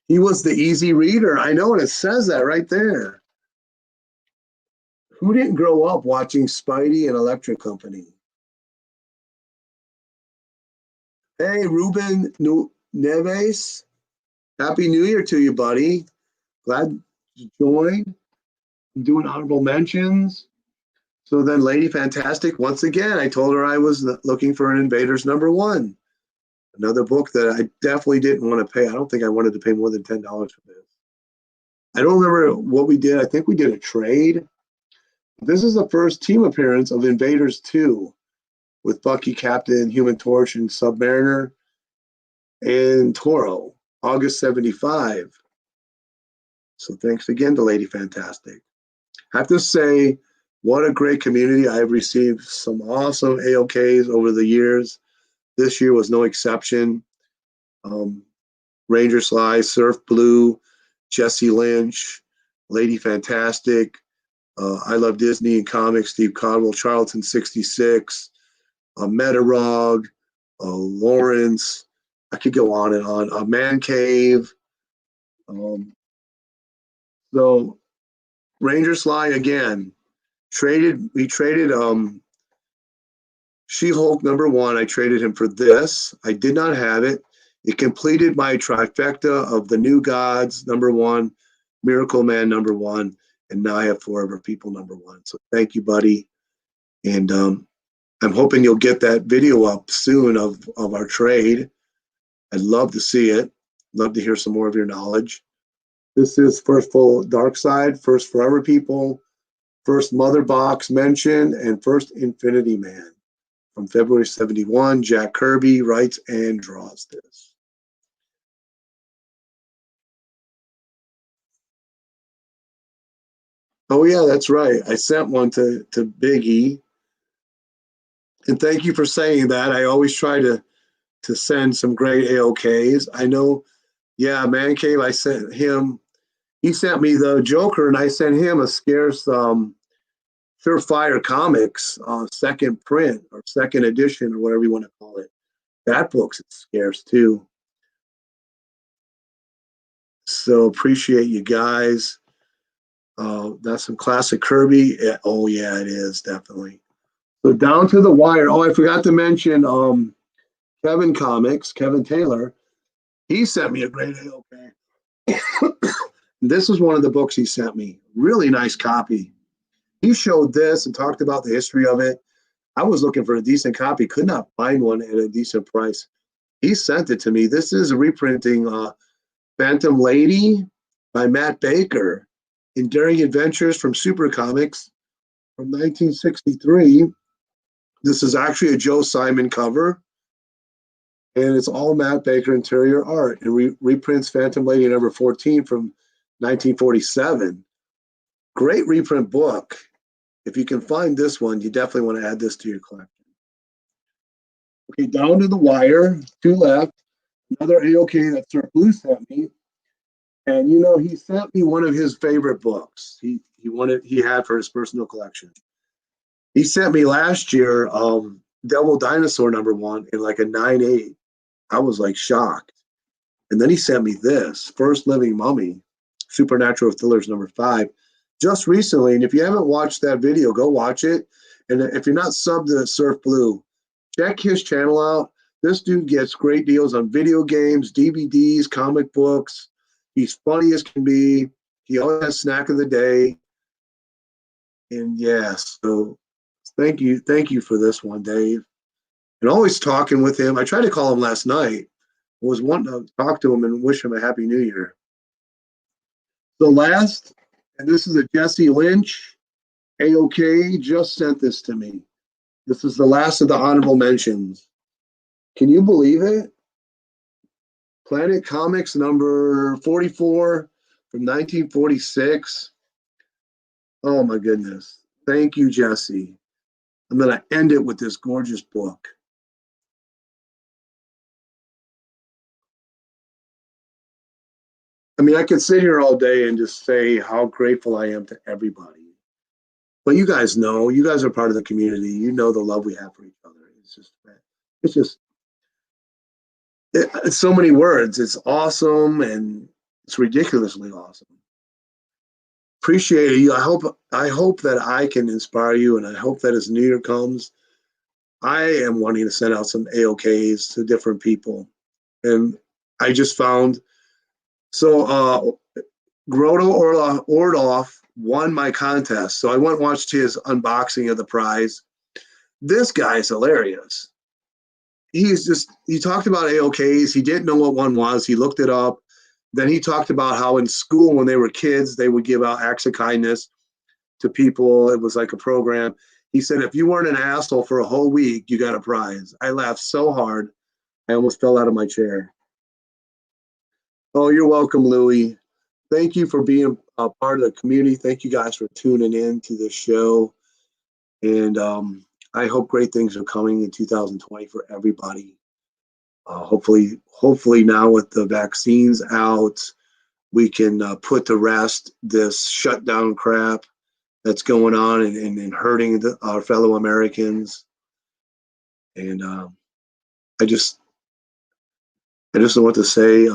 He was the easy reader. I know, and it says that right there. Who didn't grow up watching Spidey and Electric Company? Hey, Ruben Neves. Happy New Year to you, buddy. Glad you joined. I'm doing honorable mentions. So then Lady Fantastic, once again, I told her I was looking for an Invaders #1. Another book that I definitely didn't want to pay. I don't think I wanted to pay more than $10 for this. I don't remember what we did. I think we did a trade. This is the first team appearance of Invaders 2 with Bucky, Captain, Human Torch, and Submariner, and Toro, August '75. So thanks again to Lady Fantastic. I have to say, what a great community. I've received some awesome AOKs over the years. This year was no exception. Ranger Sly, Surfblue, Jesse Lynch, Lady Fantastic, I Love Disney and Comics, Steve Codwell, Charlton 66, Metarog, Lawrence. I could go on and on. Mancave. So Ranger Sly again. We traded She-Hulk #1. I traded him for this. I did not have it. It completed my trifecta of the New Gods #1, Miracle Man #1, and now I have Forever People #1. So thank you, buddy. And I'm hoping you'll get that video up soon of our trade. I'd love to see it. Love to hear some more of your knowledge. This is first full Dark Side, first Forever People, first Mother Box mention, and first Infinity Man. From February '71, Jack Kirby writes and draws this. Oh yeah, that's right. I sent one to Biggie. And thank you for saying that. I always try to send some great AOKs. I know, yeah, Mancave, I sent him, he sent me the Joker, and I sent him a scarce Surefire Comics second print or second edition or whatever you want to call it. That book's scarce too. So appreciate you guys. That's some classic Kirby. Oh yeah, it is definitely. So down to the wire. Oh, I forgot to mention Kevin Comics, Kevin Taylor. He sent me a great AOK. This is one of the books he sent me. Really nice copy. He showed this and talked about the history of it. I was looking for a decent copy, could not find one at a decent price. He sent it to me. This is a reprinting Phantom Lady by Matt Baker, Enduring Adventures from Super Comics from 1963. This is actually a Joe Simon cover, and it's all Matt Baker interior art. It reprints Phantom Lady #14 from 1947. Great reprint book. If you can find this one, you definitely want to add this to your collection. Okay, down to the wire, two left. Another AOK that Surfblue sent me. And you know, he sent me one of his favorite books. He had for his personal collection. He sent me last year Devil Dinosaur #1 in like a 9.8. I was like shocked. And then he sent me this First Living Mummy, Supernatural Thrillers #5, just recently. And if you haven't watched that video, go watch it. And if you're not subbed to Surfblue, check his channel out. This dude gets great deals on video games, DVDs, comic books. He's funny as can be. He always has snack of the day. And yeah, so thank you for this one, Dave. And always talking with him. I tried to call him last night. I was wanting to talk to him and wish him a happy new year. The last, and this is a Jesse Lynch. AOK just sent this to me. This is the last of the honorable mentions. Can you believe it? Planet Comics #44 from 1946. Oh my goodness. Thank you, Jesse. I'm going to end it with this gorgeous book. I mean, I could sit here all day and just say how grateful I am to everybody. But you guys know, you guys are part of the community. You know the love we have for each other. It's it's so many words. It's awesome and it's ridiculously awesome. Appreciate you. I hope that I can inspire you, and I hope that as New Year comes, I am wanting to send out some AOKs to different people. And I just found Groto Orloff won my contest. So I went and watched his unboxing of the prize. This guy is hilarious. He talked about AOKs. He didn't know what one was. He looked it up. Then he talked about how in school when they were kids, they would give out acts of kindness to people. It was like a program. He said, if you weren't an asshole for a whole week, you got a prize. I laughed so hard, I almost fell out of my chair. Oh, you're welcome, Louie. Thank you for being a part of the community. Thank you guys for tuning in to this show. And I hope great things are coming in 2020 for everybody. Hopefully now with the vaccines out, we can put to rest this shutdown crap that's going on and hurting our fellow Americans. And I just don't know what to say.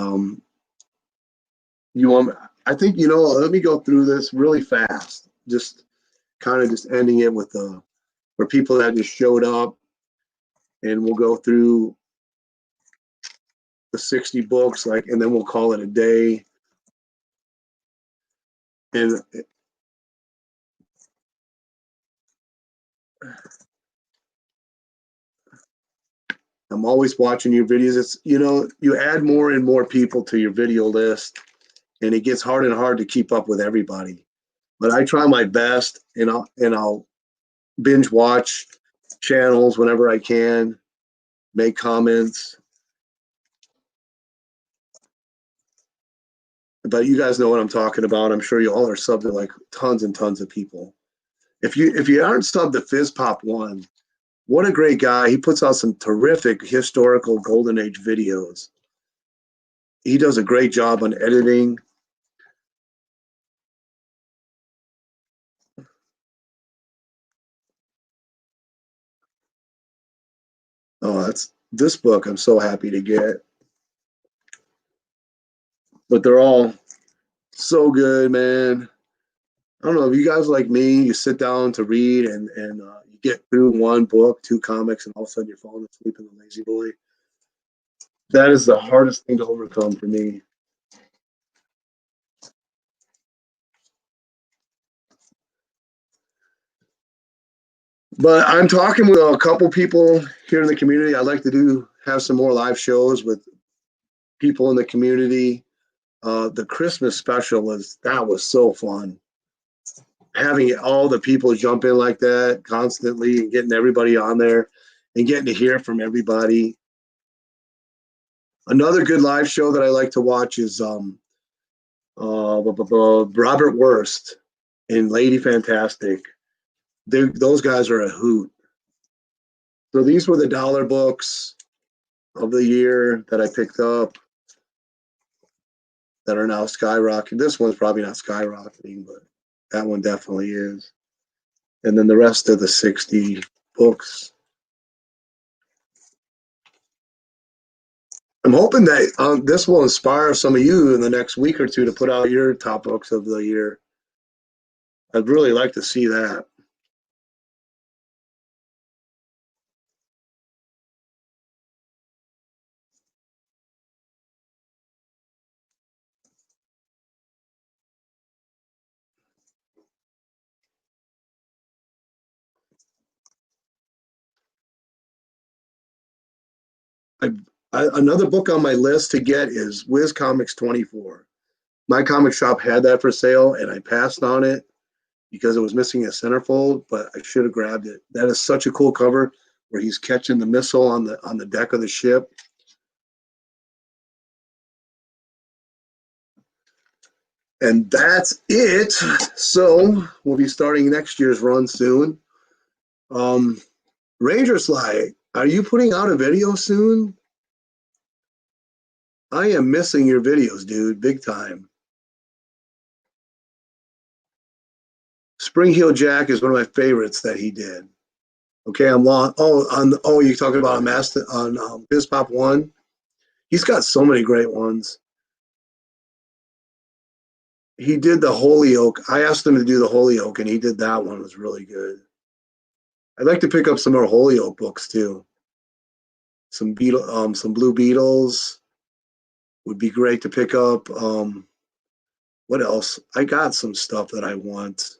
I think, let me go through this really fast. Just kind of just ending it with for people that just showed up, and we'll go through the 60 books, and then we'll call it a day. And I'm always watching your videos. It's, you add more and more people to your video list, and it gets hard and hard to keep up with everybody. But I try my best, and I'll binge watch channels whenever I can, make comments. But you guys know what I'm talking about. I'm sure you all are subbed to like tons and tons of people. If you aren't subbed to FizzPop1, what a great guy. He puts out some terrific historical Golden Age videos. He does a great job on editing. Oh, that's this book I'm so happy to get. But they're all so good, man. I don't know if you guys like me, you sit down to read and you get through one book, two comics, and all of a sudden you're falling asleep in the lazy boy. That is the hardest thing to overcome for me. But I'm talking with a couple people here in the community. I'd like to have some more live shows with people in the community. The Christmas special was so fun. Having all the people jump in like that constantly and getting everybody on there and getting to hear from everybody. Another good live show that I like to watch is Robert Wurst and Lady Fantastic. Those guys are a hoot. So these were the dollar books. of the year that I picked up that are now skyrocketing. This one's probably not skyrocketing, but that one definitely is. And then the rest of the 60 books. I'm hoping that this will inspire some of you in the next week or two to put out your top books of the year. I'd really like to see that. Another book on my list to get is Wiz Comics 24. My comic shop had that for sale, and I passed on it because it was missing a centerfold, but I should have grabbed it. That is such a cool cover where he's catching the missile on the deck of the ship. And that's it. So we'll be starting next year's run soon. Ranger Sly, are you putting out a video soon? I am missing your videos, dude, big time. Spring Heel Jack is one of my favorites that he did. Okay, I'm long. Oh, you're talking about a master on Biz Pop 1? He's got so many great ones. He did the Holyoke. I asked him to do the Holyoke, and he did that one. It was really good. I'd like to pick up some more Holyoke books too. Some Blue Beetles would be great to pick up. What else? I got some stuff that I want.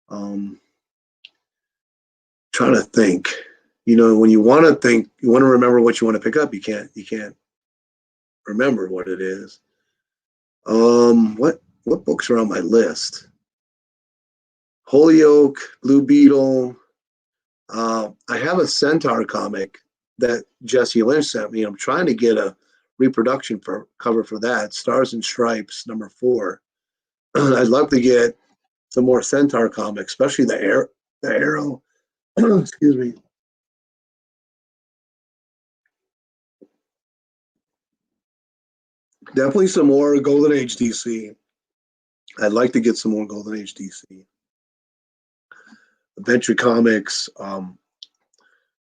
Trying to think. You know, when you want to think, you want to remember what you want to pick up. You can't remember what it is. What books are on my list? Holyoke, Blue Beetle. I have a Centaur comic that Jesse Lynch sent me. I'm trying to get a reproduction cover for that. Stars and Stripes, #4. I'd love to get some more Centaur comics, especially the Arrow. Excuse me. Definitely some more Golden Age DC. I'd like to get some more Golden Age DC. Adventure Comics.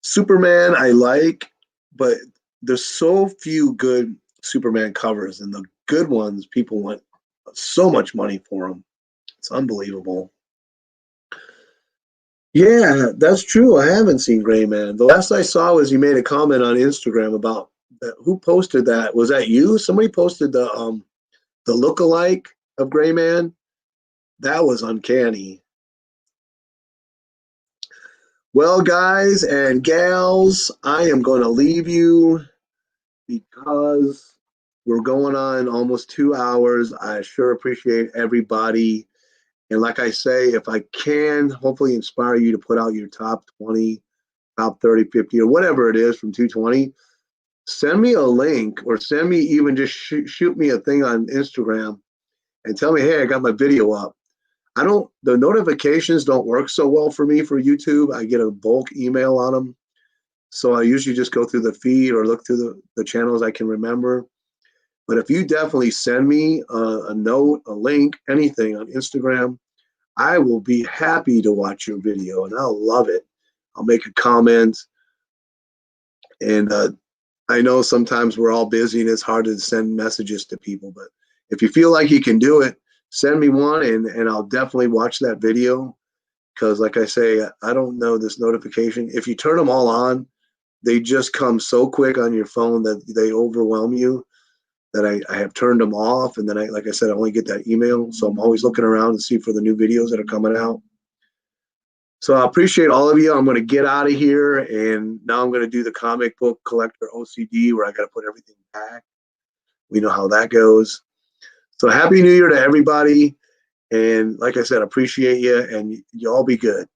Superman I like, but there's so few good Superman covers, and the good ones, people want so much money for them. It's unbelievable. Yeah, that's true. I haven't seen Gray Man. The last I saw was you made a comment on Instagram about that. Who posted that? Was that you? Somebody posted the look-alike of Gray Man. That was uncanny. Well, guys and gals, I am going to leave you because we're going on almost 2 hours. I sure appreciate everybody. And like I say, if I can hopefully inspire you to put out your top 20, top 30, 50, or whatever it is from 220, send me a link or send me even just shoot me a thing on Instagram and tell me, hey, I got my video up. The notifications don't work so well for me for YouTube. I get a bulk email on them. So I usually just go through the feed or look through the channels I can remember. But if you definitely send me a note, a link, anything on Instagram, I will be happy to watch your video and I'll love it. I'll make a comment. And I know sometimes we're all busy and it's hard to send messages to people, but if you feel like you can do it, send me one and I'll definitely watch that video. Because like I say, I don't know this notification. If you turn them all on, they just come so quick on your phone that they overwhelm you, that I have turned them off. And then like I said, I only get that email. So I'm always looking around to see for the new videos that are coming out. So I appreciate all of you. I'm going to get out of here. And now I'm going to do the comic book collector OCD where I got to put everything back. We know how that goes. So Happy New Year to everybody. And like I said, appreciate you and you all be good.